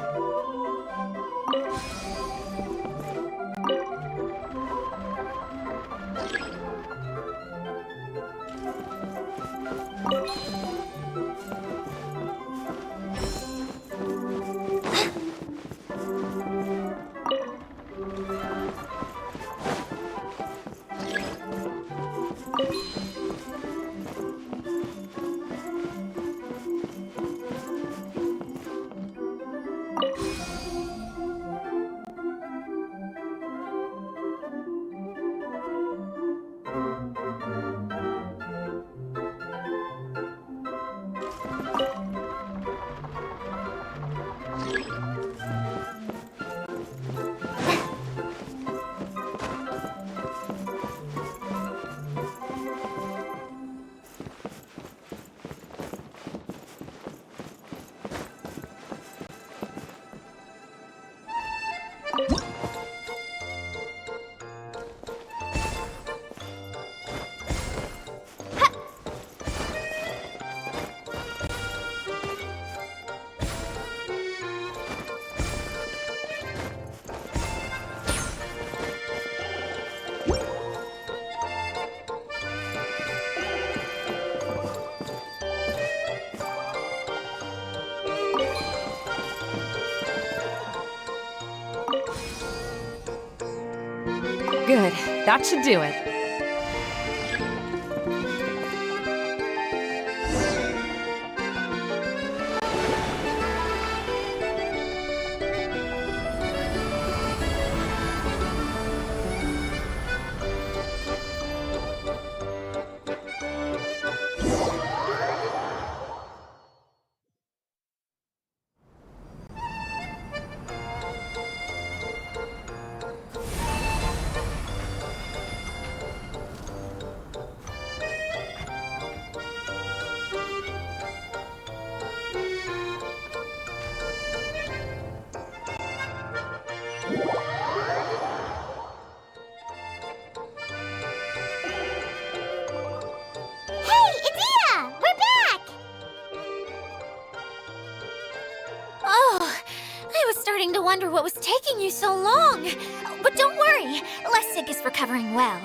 Good. That should do it. Hey, Adia! We're back! Oh, I was starting to wonder what was taking you so long. But don't worry, Lessig is recovering well.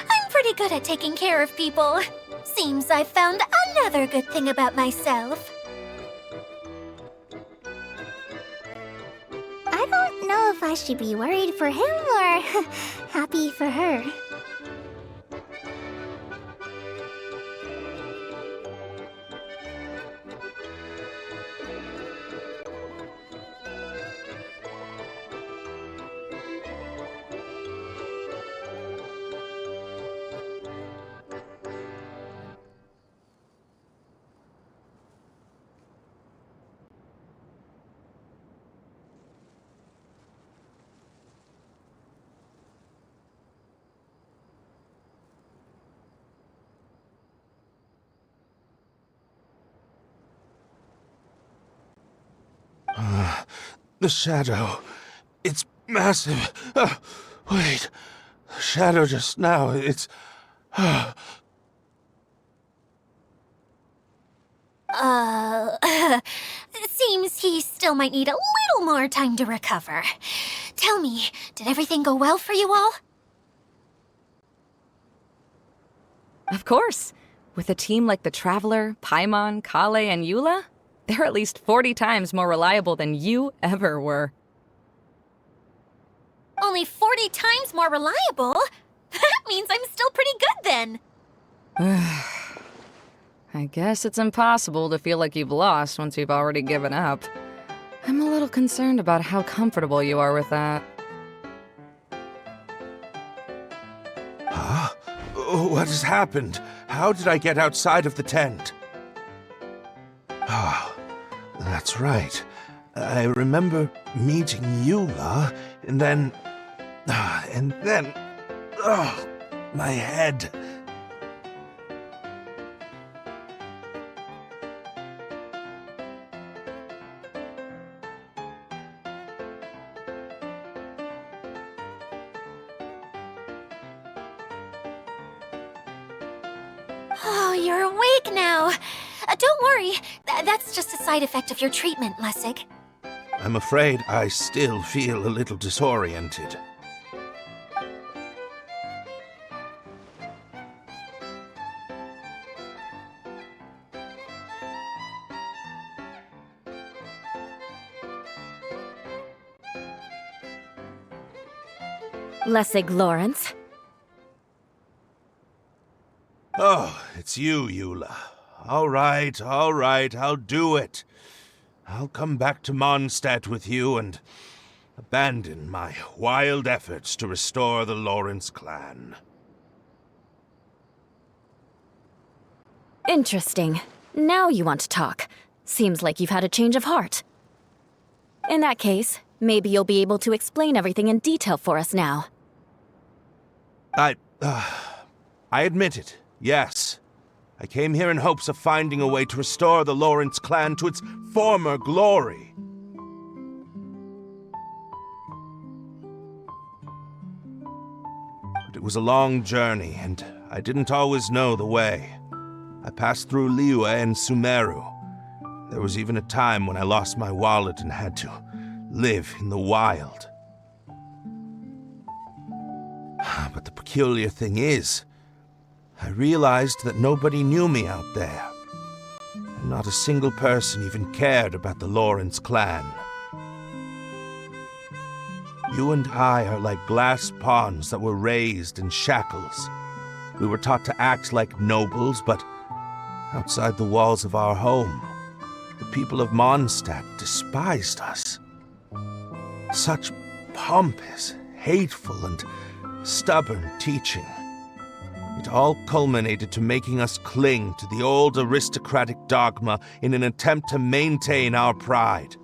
I'm pretty good at taking care of people. Seems I've found another good thing about myself. I don't know if I should be worried for him or happy for her. The shadow. It's massive. Wait. The shadow just now. It's. It seems he still might need a little more time to recover. Tell me, did everything go well for you all? Of course. With a team like the Traveler, Paimon, Kale, and Eula, they're at least 40 times more reliable than you ever were. Only 40 times more reliable? That means I'm still pretty good then. I guess it's impossible to feel like you've lost once you've already given up. I'm a little concerned about how comfortable you are with that. Huh? What has happened? How did I get outside of the tent? Ah, that's right. I remember meeting Eula, and then... Oh, my head. Oh, you're awake now. Don't worry, that's just a side effect of your treatment, Lessig. I'm afraid I still feel a little disoriented. Lessig Lawrence. Oh, it's you, Eula. All right, I'll do it. I'll come back to Mondstadt with you and abandon my wild efforts to restore the Lawrence clan. Interesting. Now you want to talk. Seems like you've had a change of heart. In that case, maybe you'll be able to explain everything in detail for us now. I admit it, yes. I came here in hopes of finding a way to restore the Lawrence clan to its former glory. But it was a long journey, and I didn't always know the way. I passed through Liyue and Sumeru. There was even a time when I lost my wallet and had to live in the wild. But the peculiar thing is, I realized that nobody knew me out there. And not a single person even cared about the Lawrence clan. You and I are like glass pawns that were raised in shackles. We were taught to act like nobles, but outside the walls of our home, the people of Mondstadt despised us. Such pompous, hateful, and stubborn teaching. It all culminated to making us cling to the old aristocratic dogma in an attempt to maintain our pride.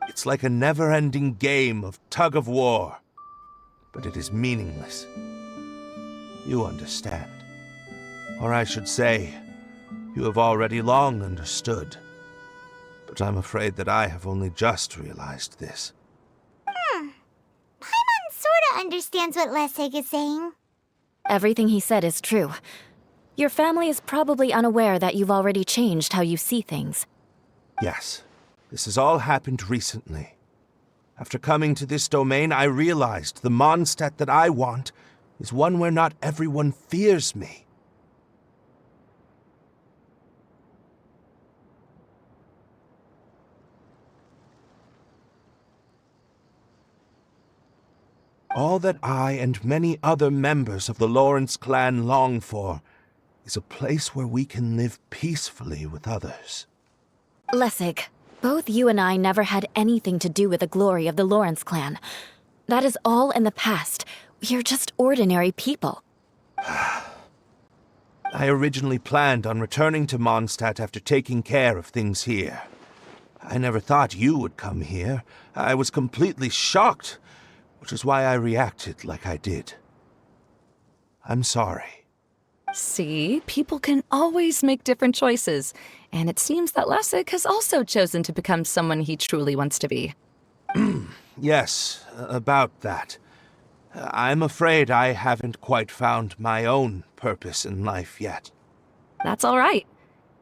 It's like a never-ending game of tug-of-war, but it is meaningless. You understand. Or I should say, you have already long understood. But I'm afraid that I have only just realized this. Paimon sorta understands what Lessig is saying. Everything he said is true. Your family is probably unaware that you've already changed how you see things. Yes, this has all happened recently. After coming to this domain, I realized the Mondstadt that I want is one where not everyone fears me. All that I and many other members of the Lawrence clan long for is a place where we can live peacefully with others. Lessig, both you and I never had anything to do with the glory of the Lawrence clan. That is all in the past. We are just ordinary people. I originally planned on returning to Mondstadt after taking care of things here. I never thought you would come here. I was completely shocked, which is why I reacted like I did. I'm sorry. See, people can always make different choices, and it seems that Lessig has also chosen to become someone he truly wants to be. Yes, about that. I'm afraid I haven't quite found my own purpose in life yet. That's all right.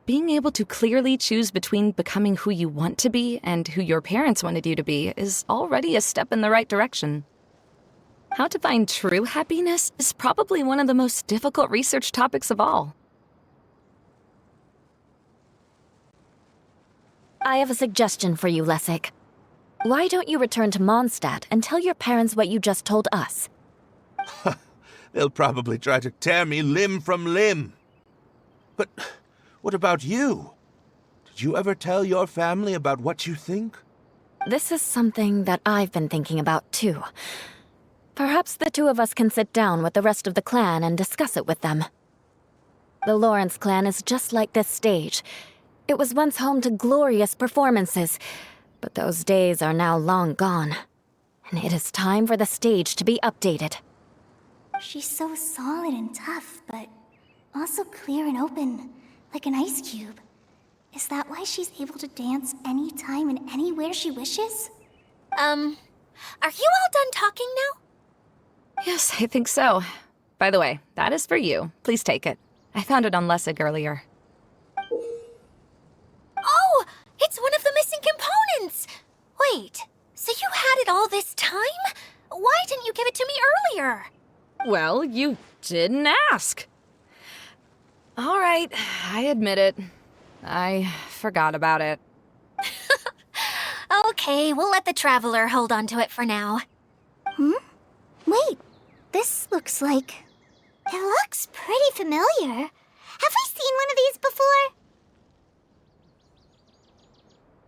Being able to clearly choose between becoming who you want to be and who your parents wanted you to be is already a step in the right direction. How to find true happiness is probably one of the most difficult research topics of all. I have a suggestion for you, Lessig. Why don't you return to Mondstadt and tell your parents what you just told us? They'll probably try to tear me limb from limb. But what about you? Did you ever tell your family about what you think? This is something that I've been thinking about, too. Perhaps the two of us can sit down with the rest of the clan and discuss it with them. The Lawrence clan is just like this stage. It was once home to glorious performances, but those days are now long gone. And it is time for the stage to be updated. She's so solid and tough, but also clear and open, like an ice cube. Is that why she's able to dance anytime and anywhere she wishes? Are you all done talking now? Yes, I think so. By the way, that is for you. Please take it. I found it on Lessig earlier. Oh, it's one of the missing components! Wait, so you had it all this time? Why didn't you give it to me earlier? Well, you didn't ask. All right, I admit it. I forgot about it. Okay, we'll let the Traveler hold on to it for now. Wait, this looks like... It looks pretty familiar. Have we seen one of these before?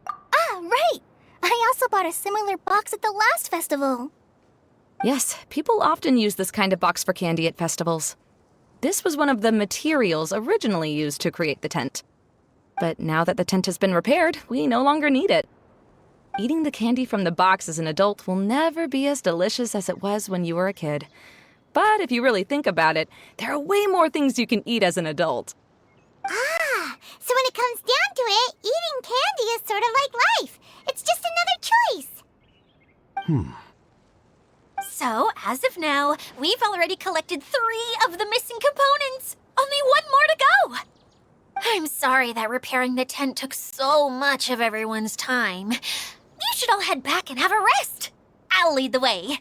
Ah, right! I also bought a similar box at the last festival. Yes, people often use this kind of box for candy at festivals. This was one of the materials originally used to create the tent. But now that the tent has been repaired, we no longer need it. Eating the candy from the box as an adult will never be as delicious as it was when you were a kid. But if you really think about it, there are way more things you can eat as an adult. Ah, so when it comes down to it, eating candy is sort of like life. It's just another choice. So, as of now, we've already collected 3 of the missing components. Only 1 more to go. I'm sorry that repairing the tent took so much of everyone's time. You should all head back and have a rest. I'll lead the way.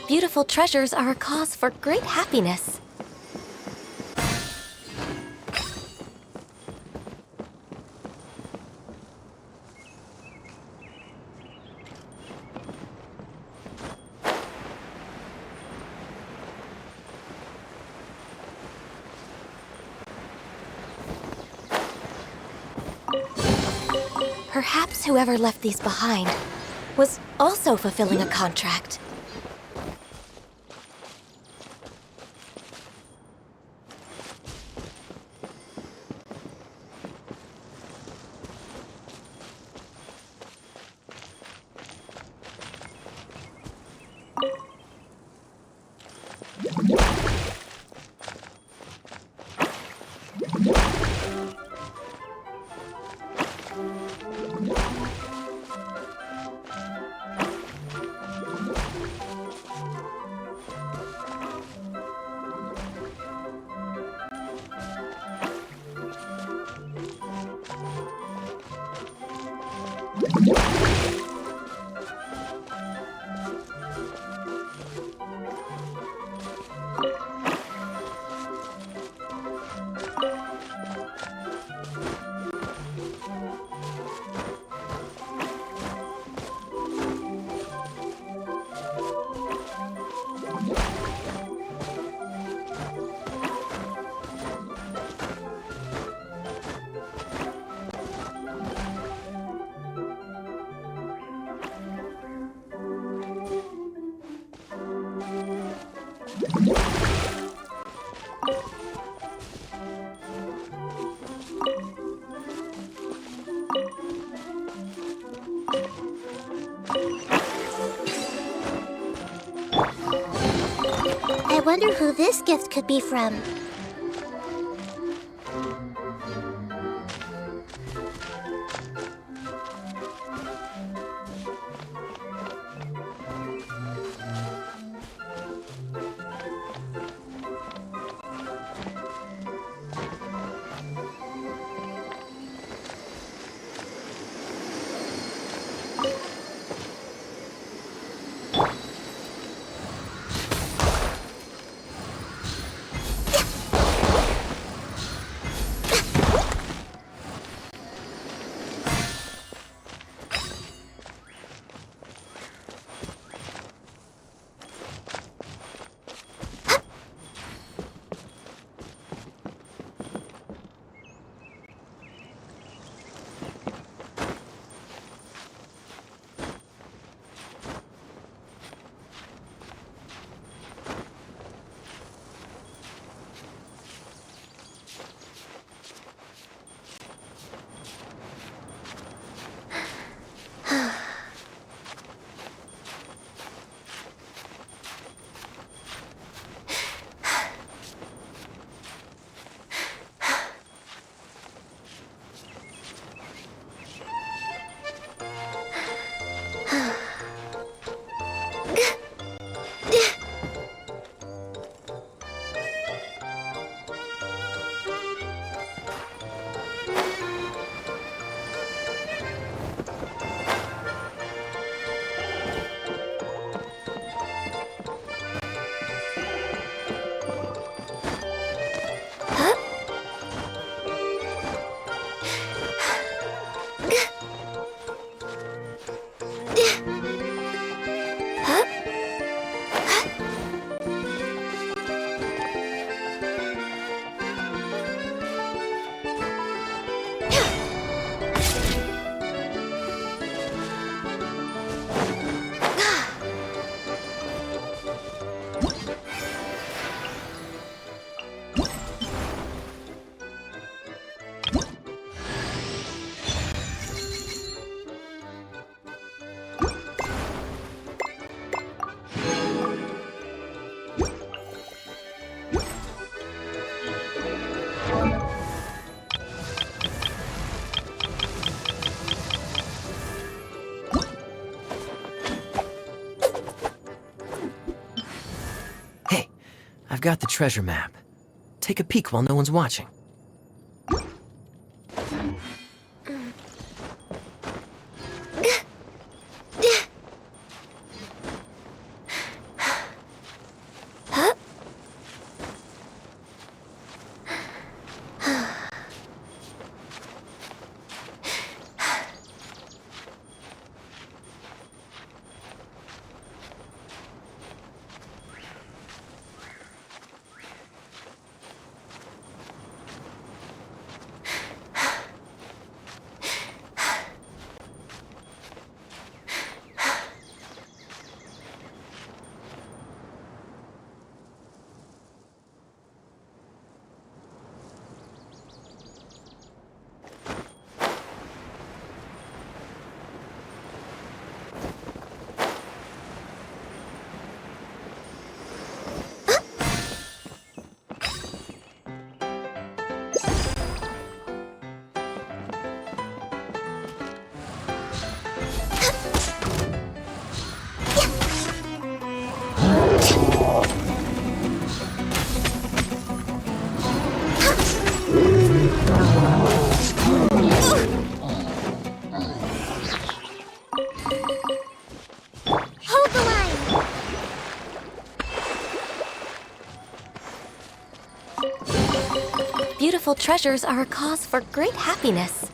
Beautiful treasures are a cause for great happiness. Perhaps whoever left these behind was also fulfilling a contract. I wonder who this gift could be from. Hey, I've got the treasure map. Take a peek while no one's watching. Beautiful treasures are a cause for great happiness.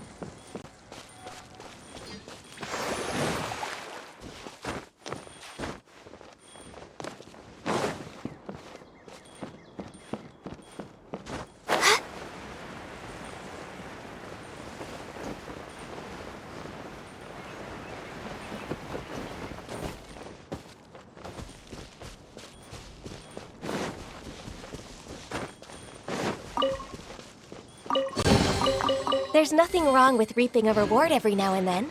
There's nothing wrong with reaping a reward every now and then.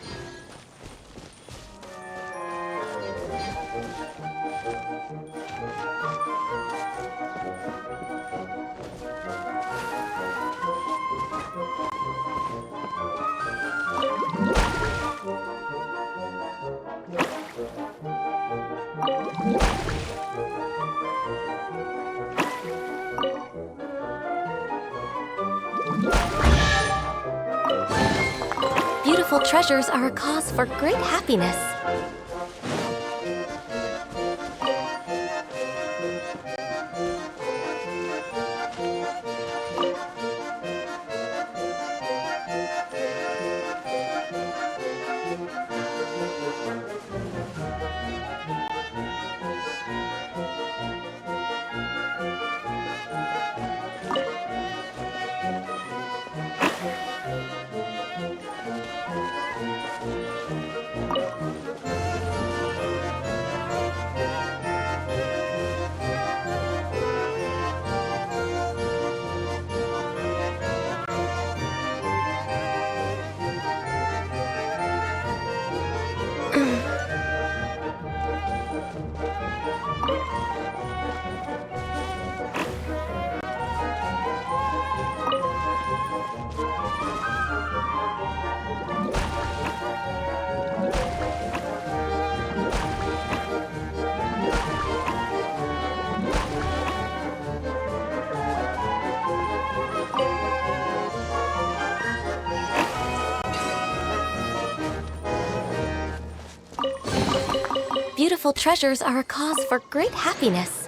Beautiful treasures are a cause for great happiness. Beautiful treasures are a cause for great happiness.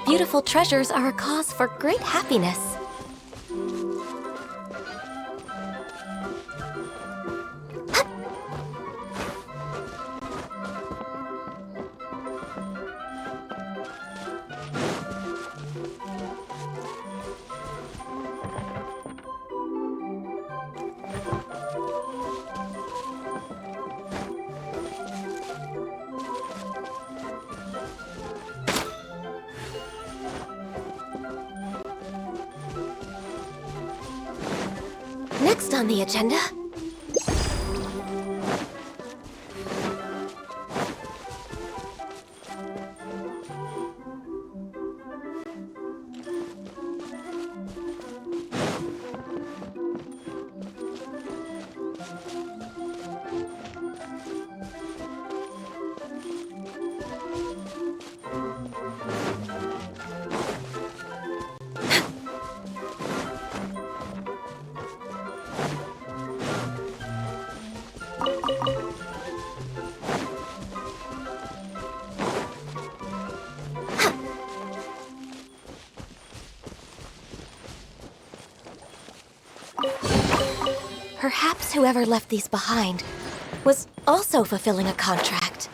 Beautiful treasures are a cause for great happiness. Next on the agenda... Perhaps whoever left these behind was also fulfilling a contract.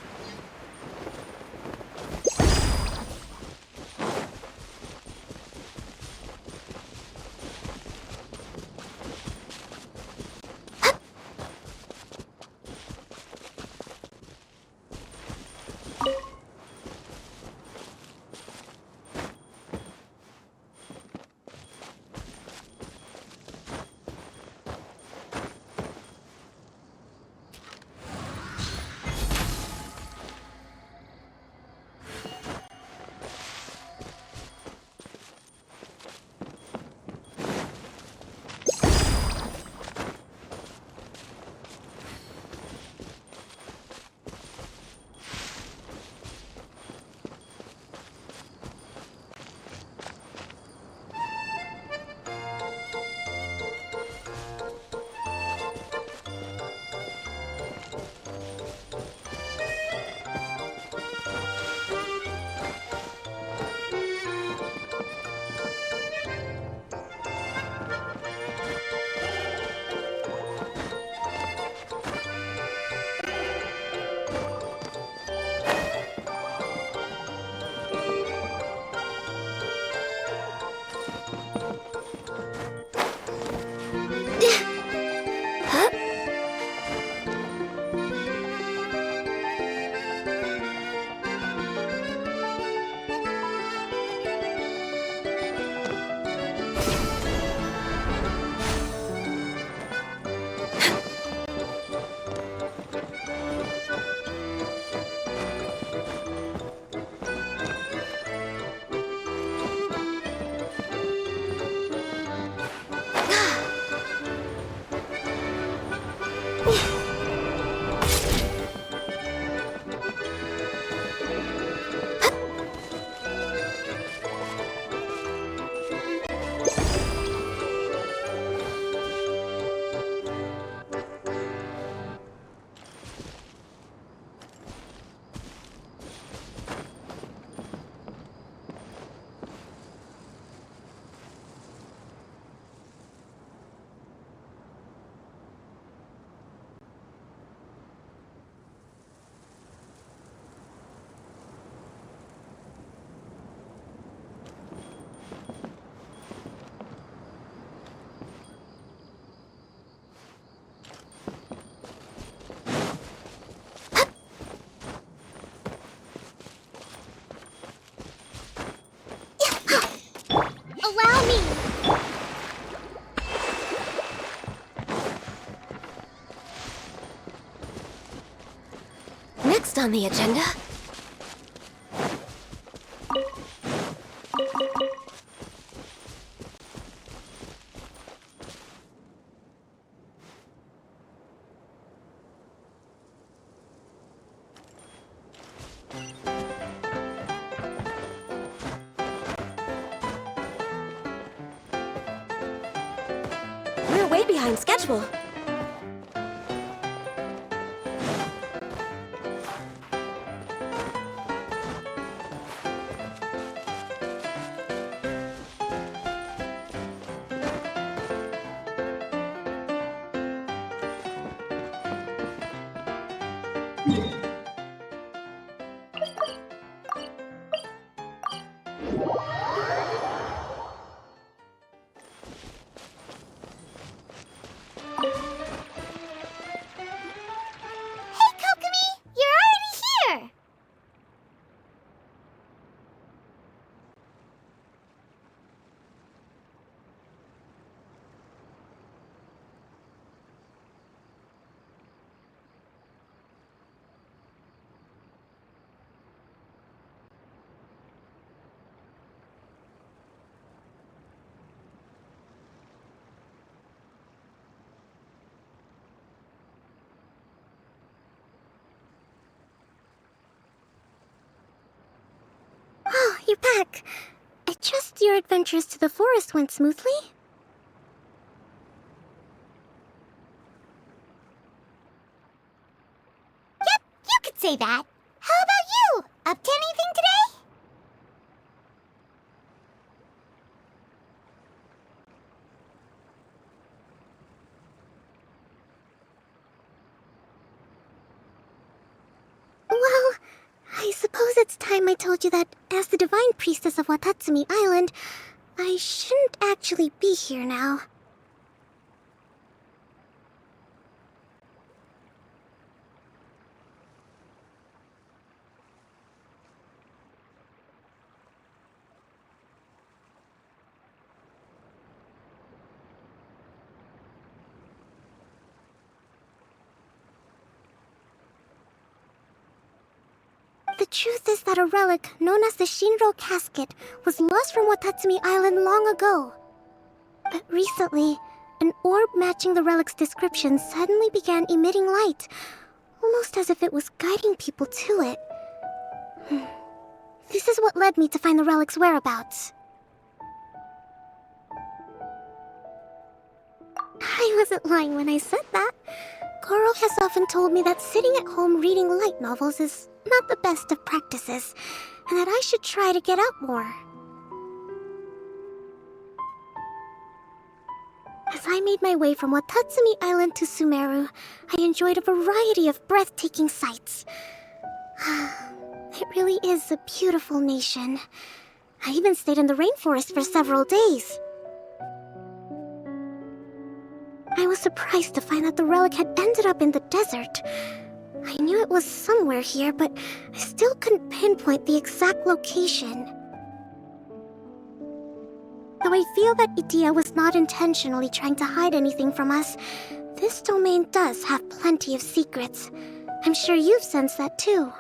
Allow me! Next on the agenda... We're way behind schedule. Oh, you're back. I trust your adventures to the forest went smoothly? Yep, you could say that. How about you? Up to anything today? suppose it's time I told you that, as the Divine Priestess of Watatsumi Island, I shouldn't actually be here now. The truth is that a relic known as the Shinro Casket was lost from Watatsumi Island long ago. But recently, an orb matching the relic's description suddenly began emitting light, almost as if it was guiding people to it. This is what led me to find the relic's whereabouts. I wasn't lying when I said that. Goro has often told me that sitting at home reading light novels is not the best of practices, and that I should try to get out more. As I made my way from Watatsumi Island to Sumeru, I enjoyed a variety of breathtaking sights. It really is a beautiful nation. I even stayed in the rainforest for several days. I was surprised to find that the relic had ended up in the desert. I knew it was somewhere here, but I still couldn't pinpoint the exact location. Though I feel that Idia was not intentionally trying to hide anything from us, this domain does have plenty of secrets. I'm sure you've sensed that too.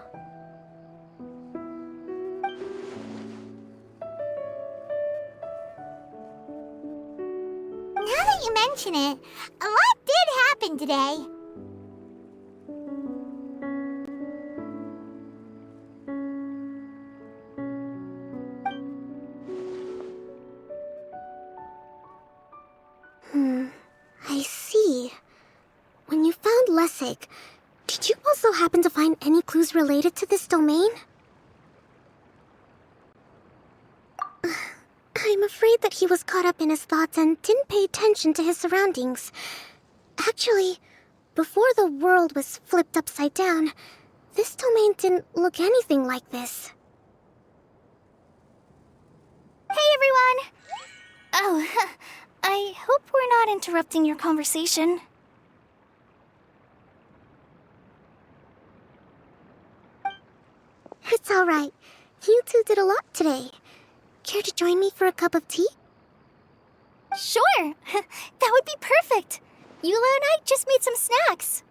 Now that you mention it, a lot did happen today. I see. When you found Lessig, did you also happen to find any clues related to this domain? I'm afraid that he was caught up in his thoughts and didn't pay attention to his surroundings. Actually, before the world was flipped upside down, this domain didn't look anything like this. Hey everyone! Oh, I hope we're not interrupting your conversation. It's alright. You two did a lot today. Care to join me for a cup of tea? Sure! That would be perfect! Eula and I just made some snacks.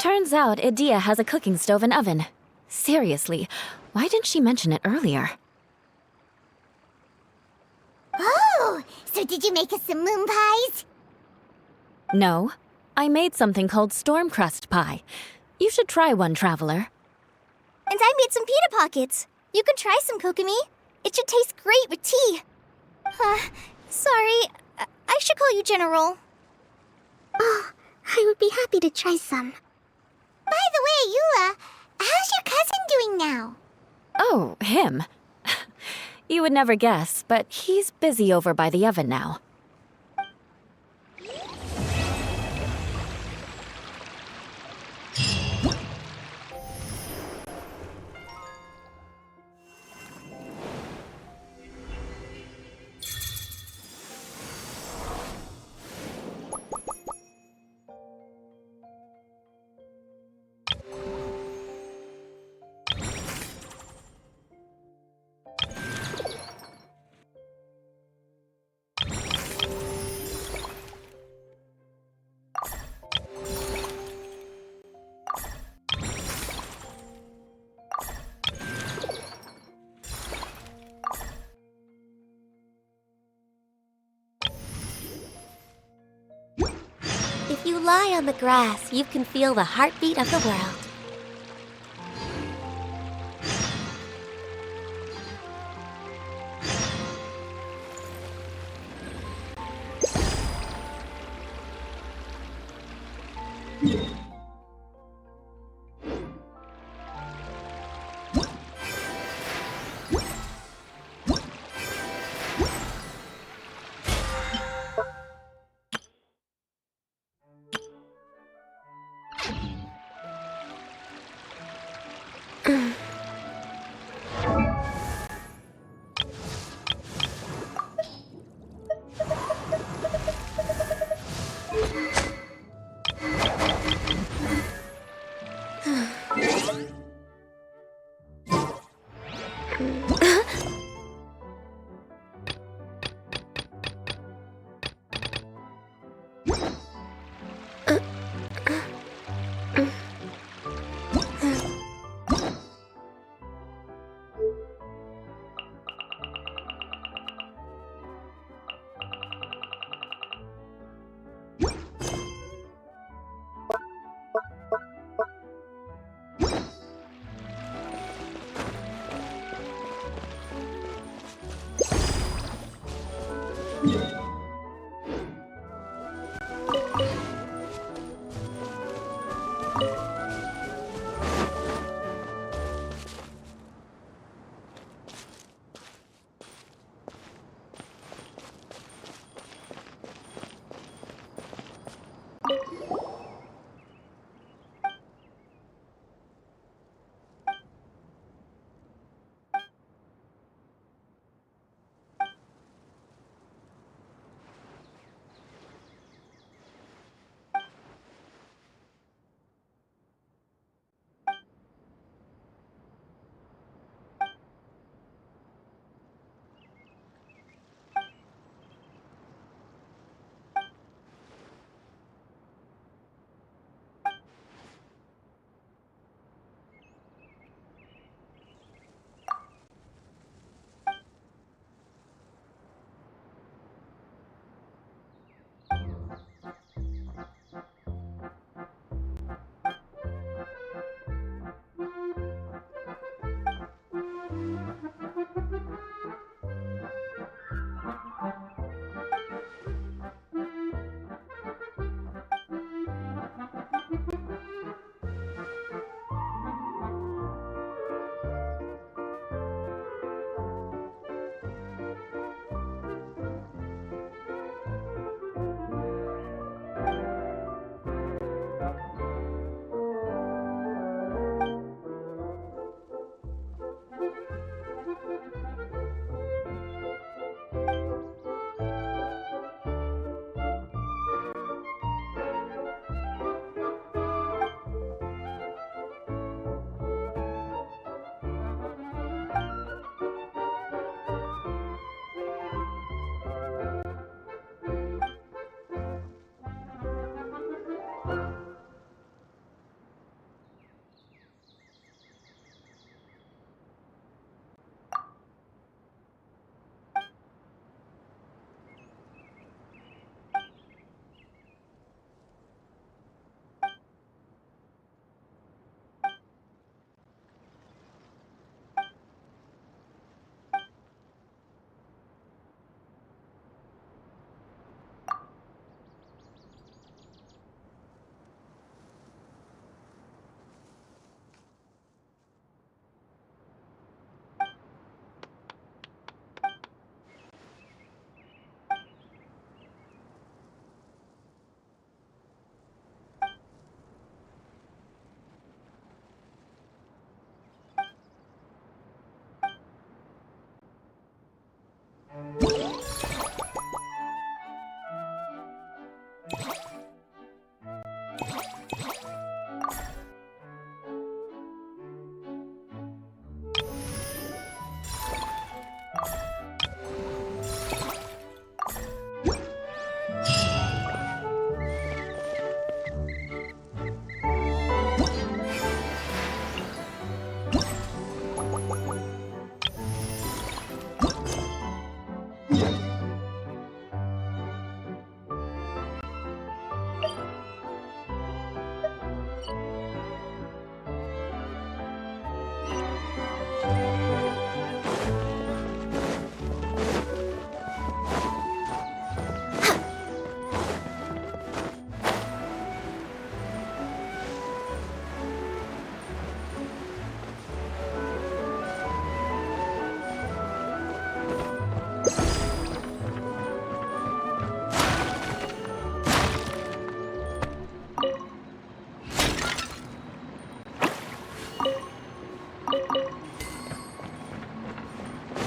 Turns out Idia has a cooking stove and oven. Seriously, why didn't she mention it earlier? Oh! So did you make us some moon pies? No, I made something called storm crust pie. You should try one, traveler. And I made some pita pockets. You can try some, Kokomi. It should taste great with tea. Sorry, I should call you General. Oh, I would be happy to try some. By the way, Eula, how's your cousin doing now? Oh, him. You would never guess, but he's busy over by the oven now. If you lie on the grass, you can feel the heartbeat of the world.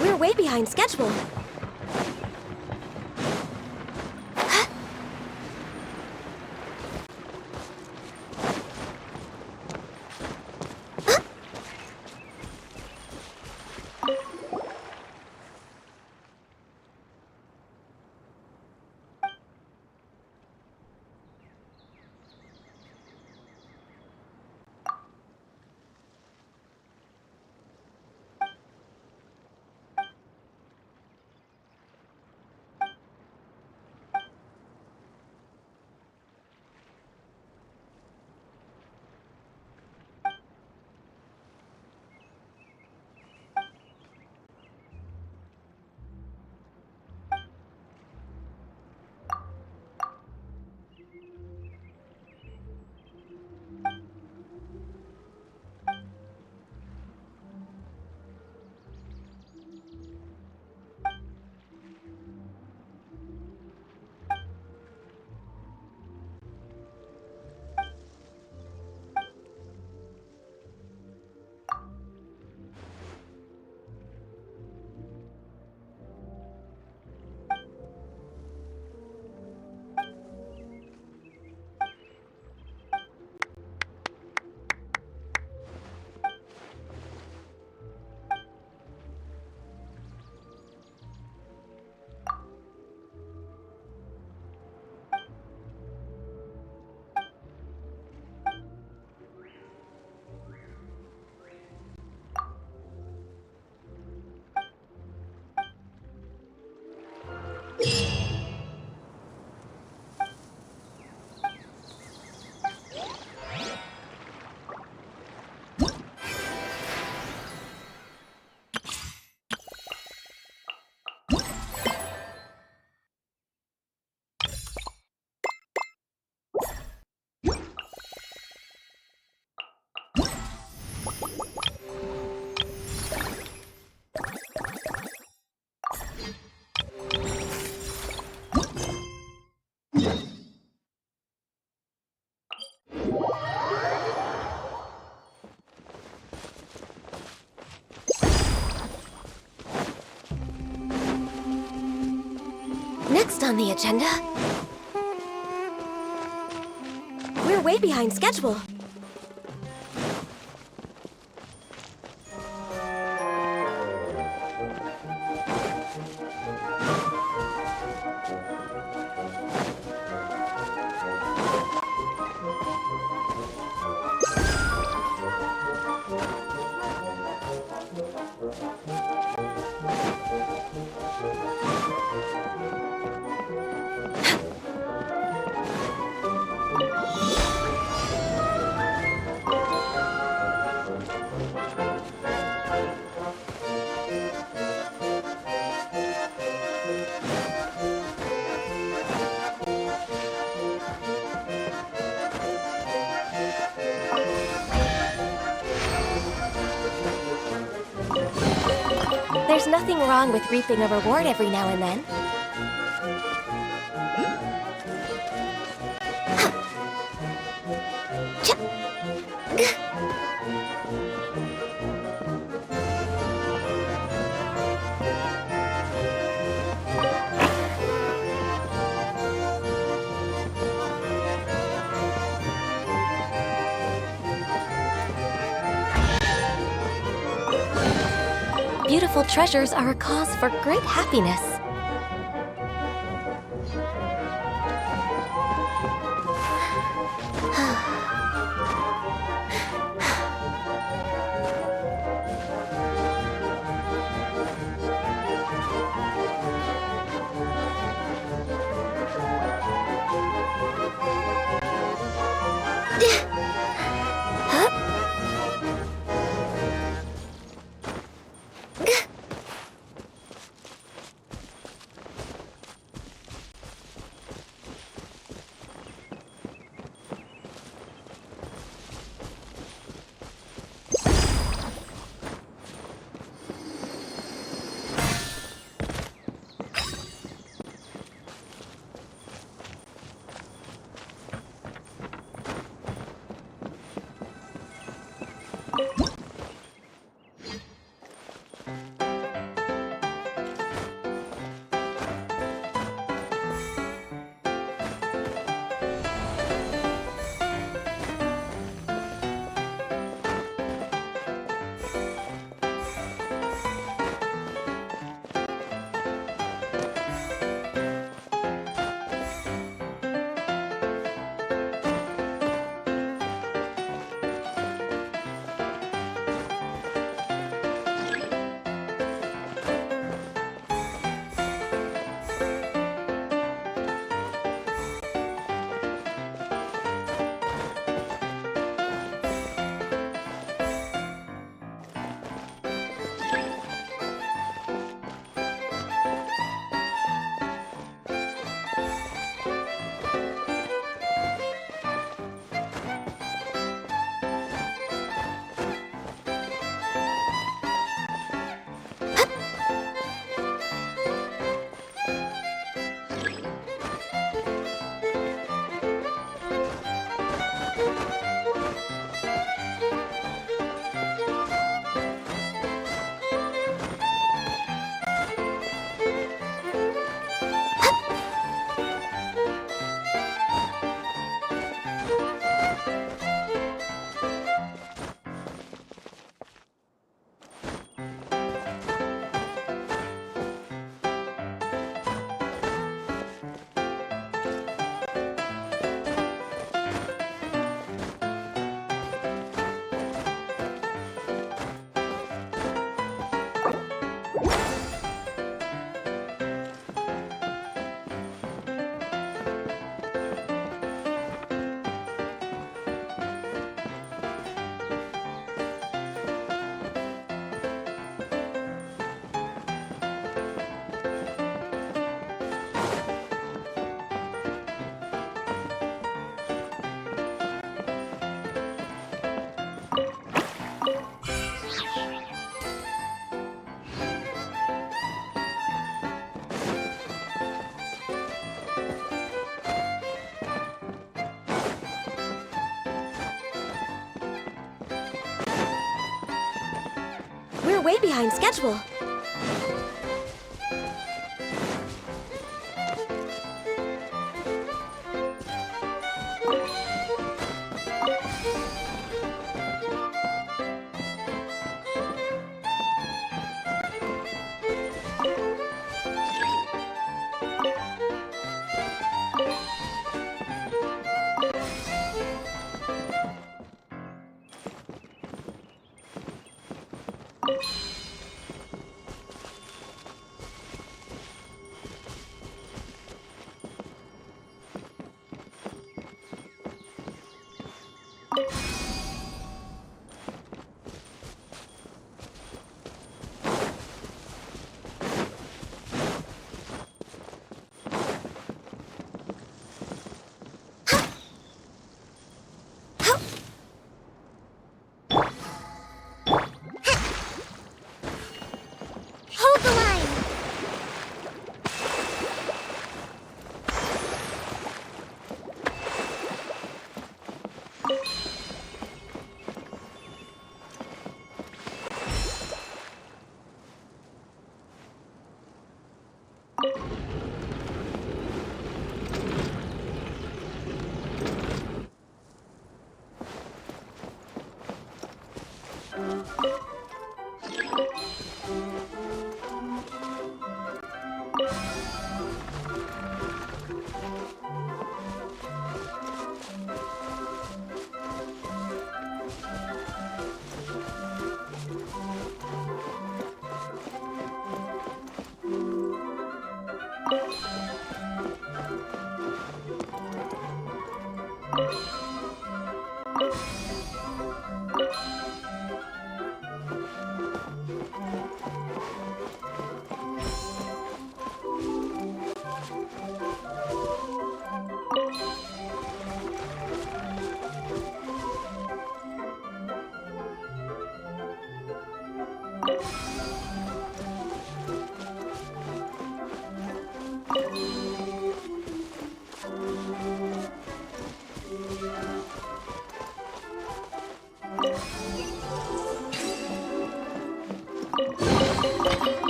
We're way behind schedule. next on the agenda? We're way behind schedule. There's nothing wrong with reaping a reward every now and then. Beautiful treasures are a cause for great happiness. We're way behind schedule. Hold the line!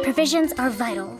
Provisions are vital.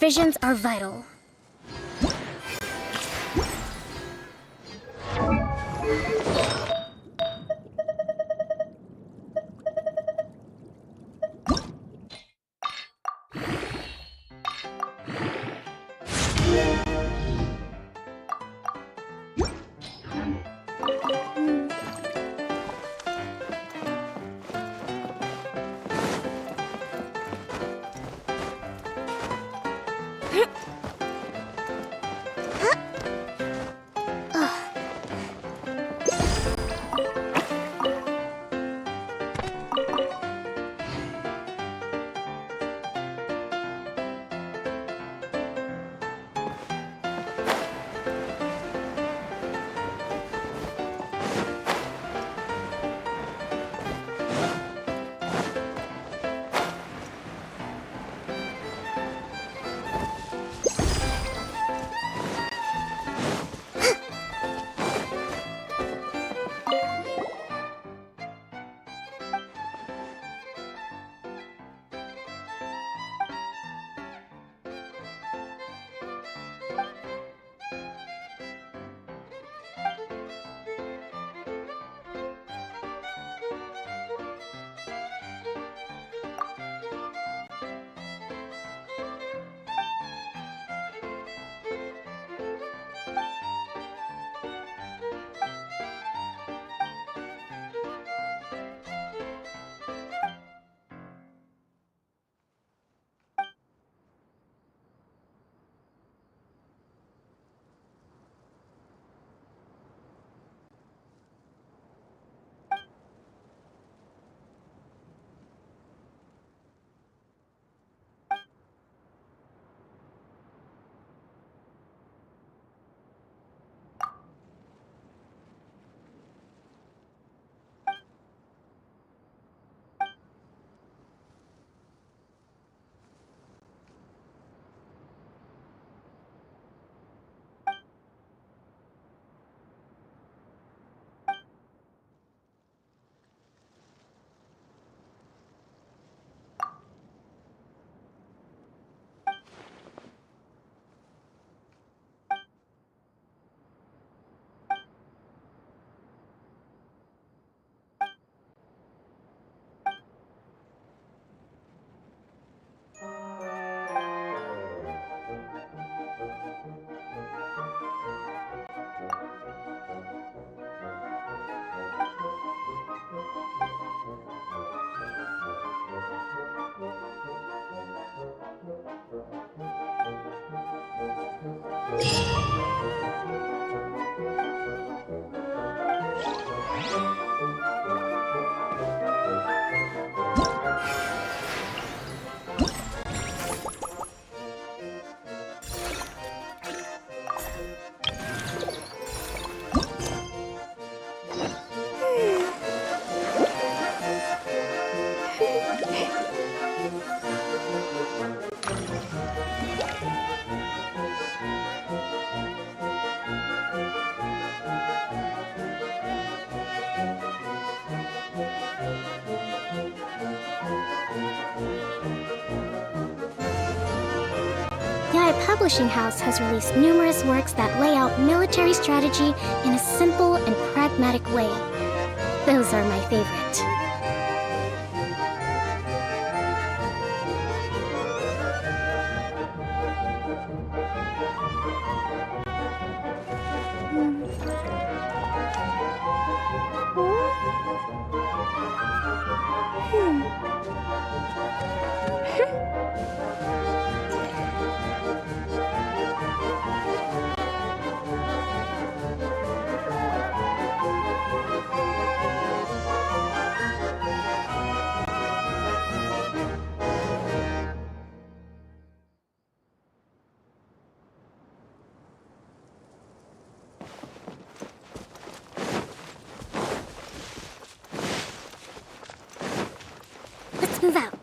Provisions are vital. Yai Publishing House has released numerous works that lay out military strategy in a simple and pragmatic way. Those are my favorite. Let's move out.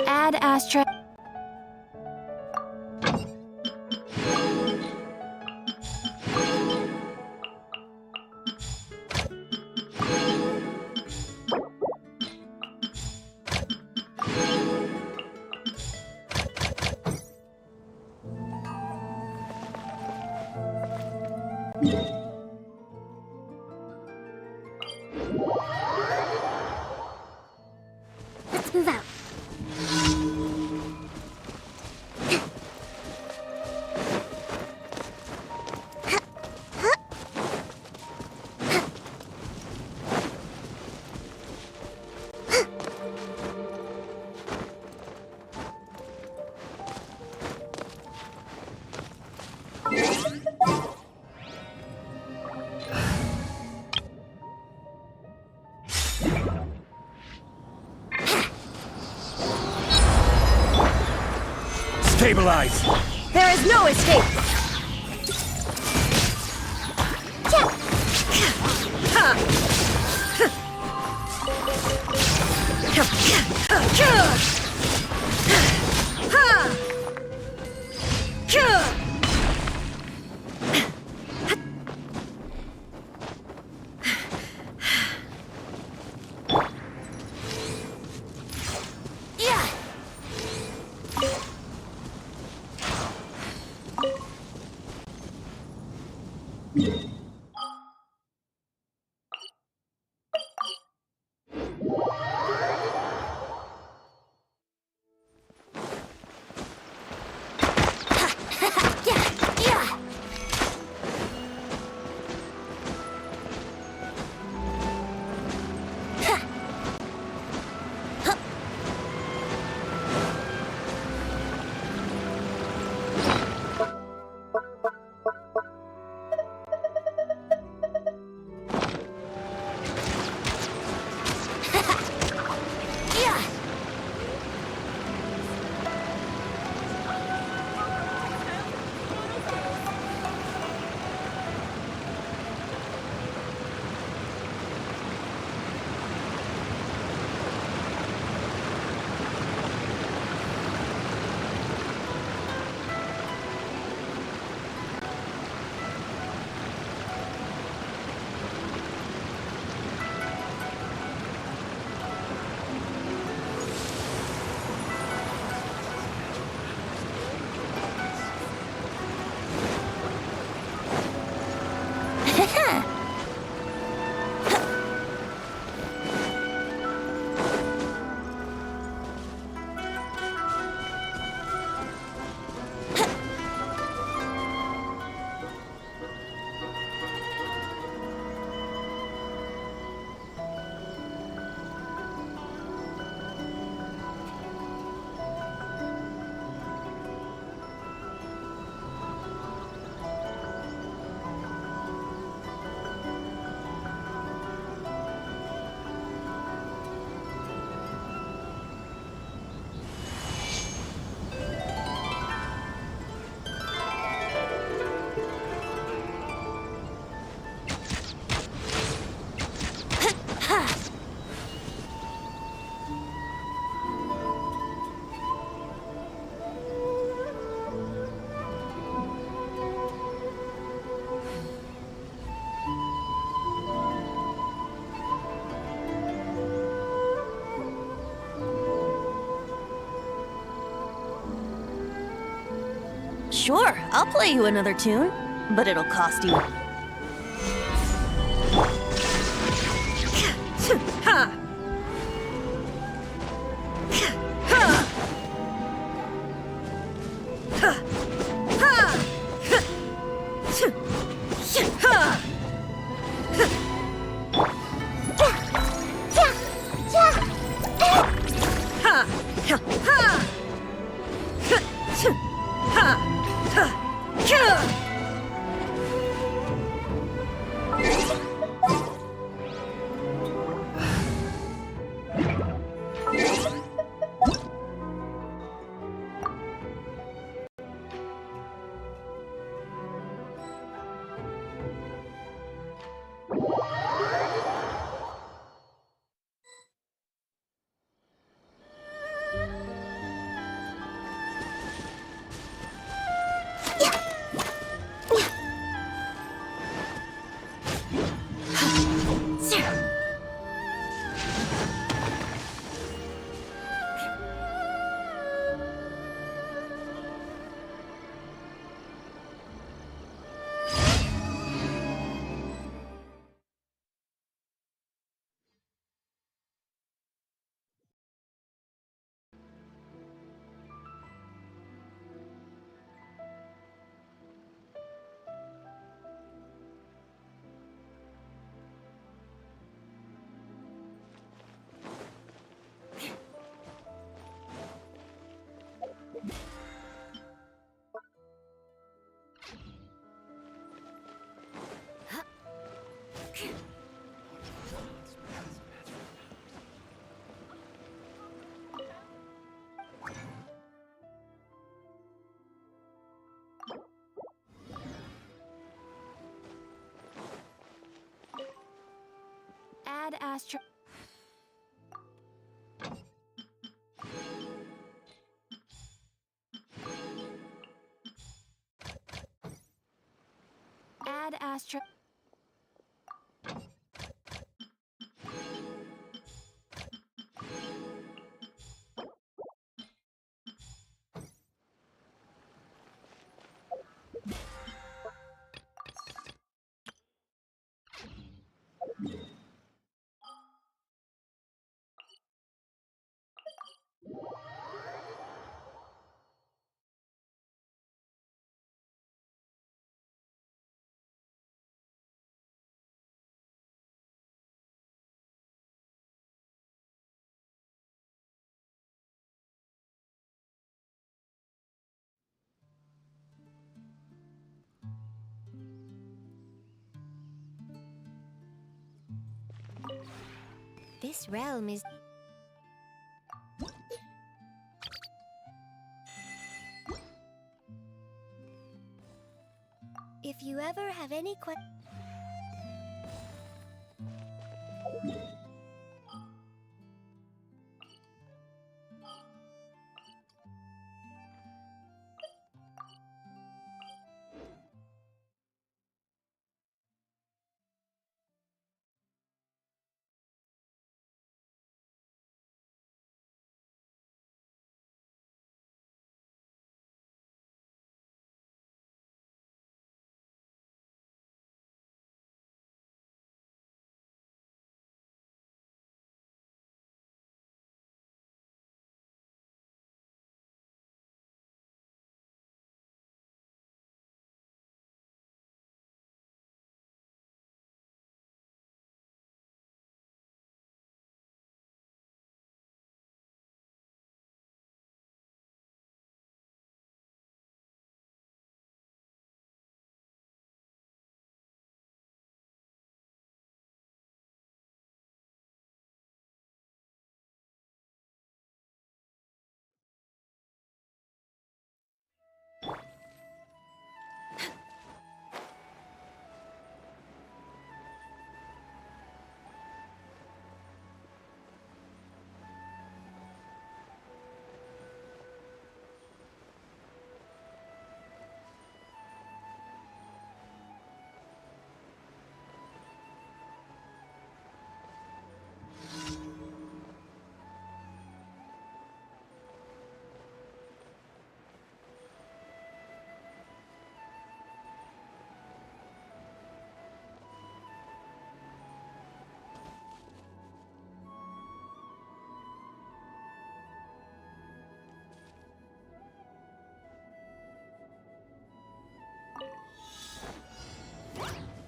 Add Astra. Let's move out. Stabilize! There is no escape! Sure, I'll play you another tune, but it'll cost you. Astra... Add Astra... This realm is... If you ever have any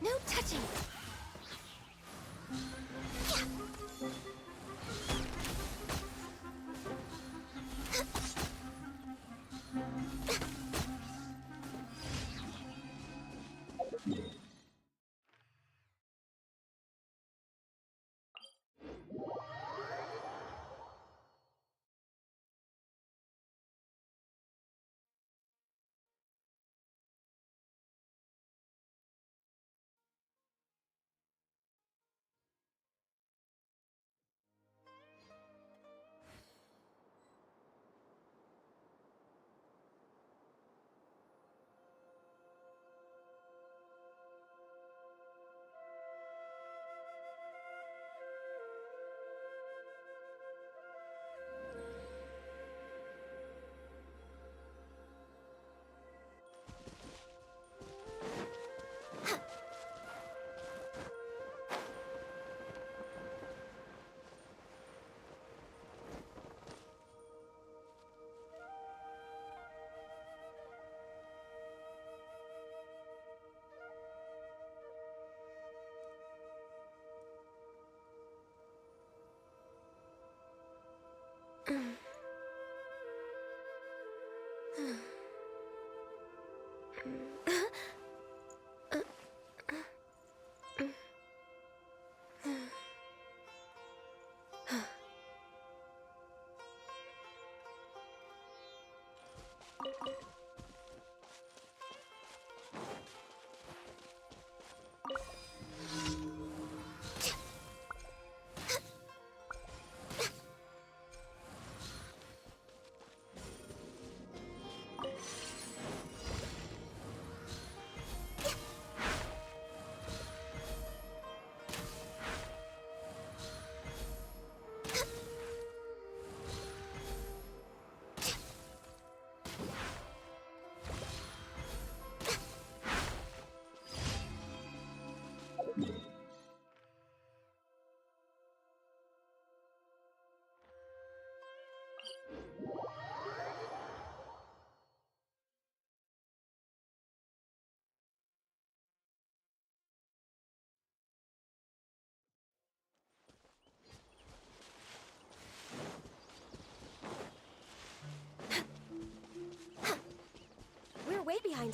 No touching!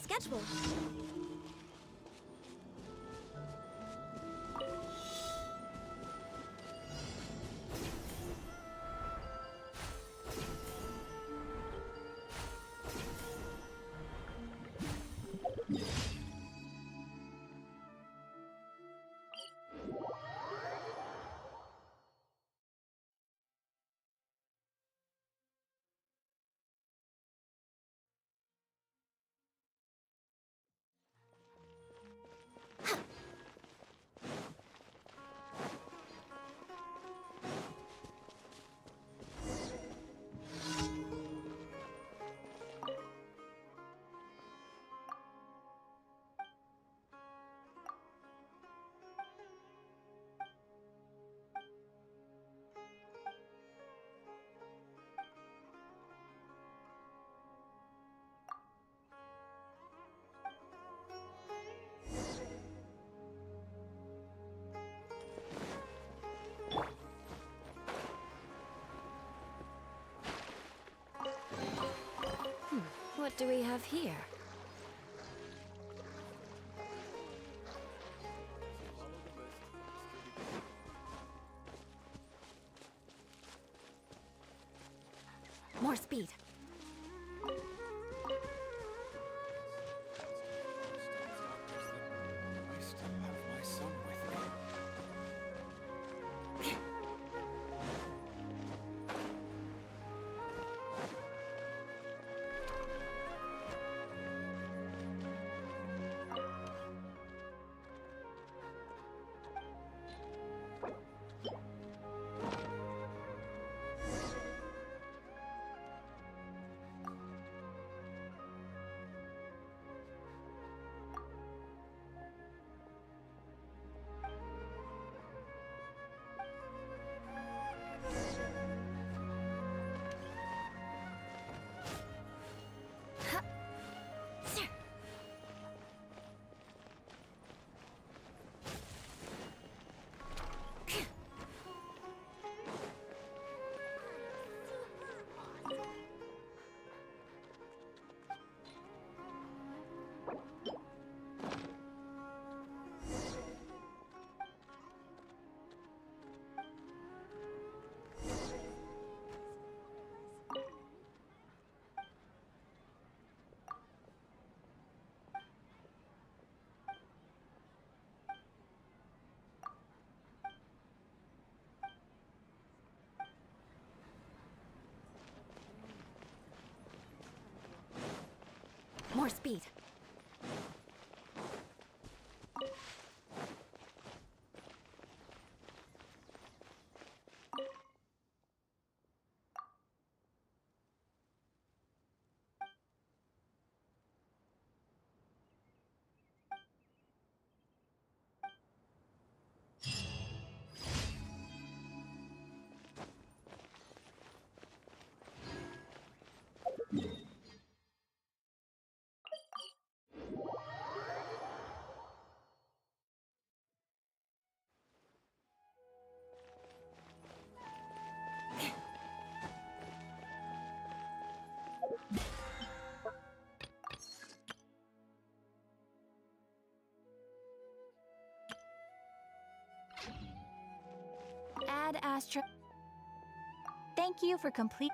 schedule. What do we have here? More speed. I still have my son with me. More speed. Add Astra. Thank you for complete.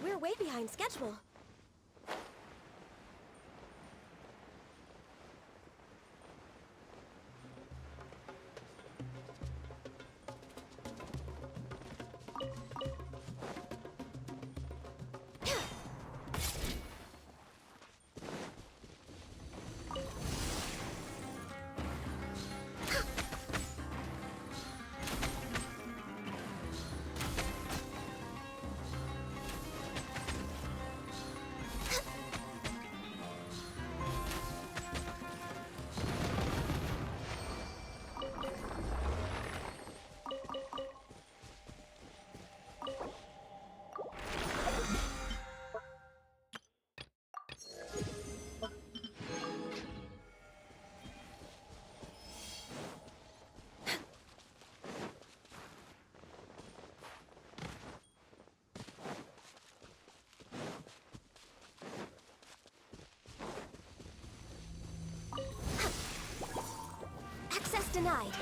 We're way behind schedule. denied.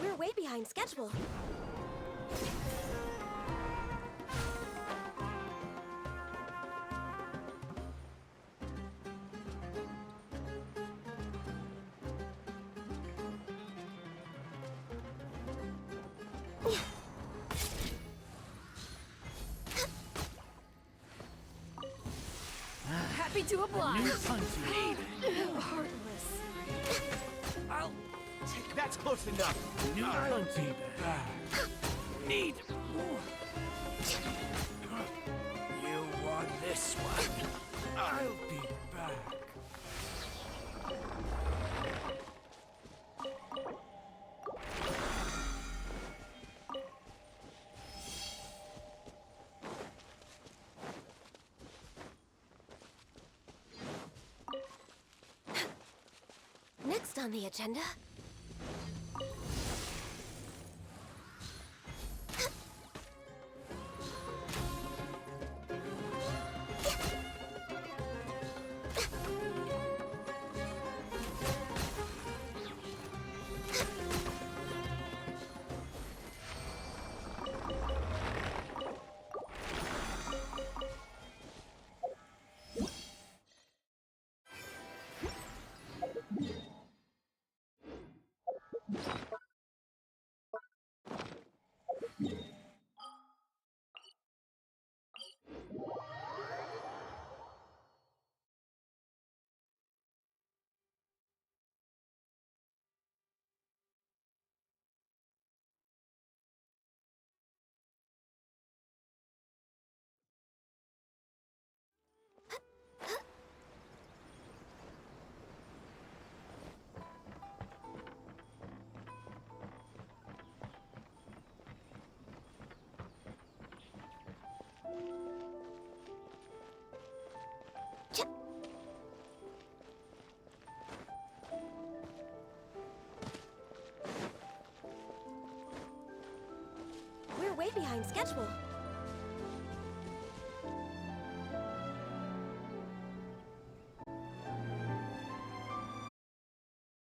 We're way behind schedule. Happy to oblige. Heartless. I'll take that's close enough. I'll be back. Need more. You want this one? I'll be back. Next on the agenda. We're way behind schedule.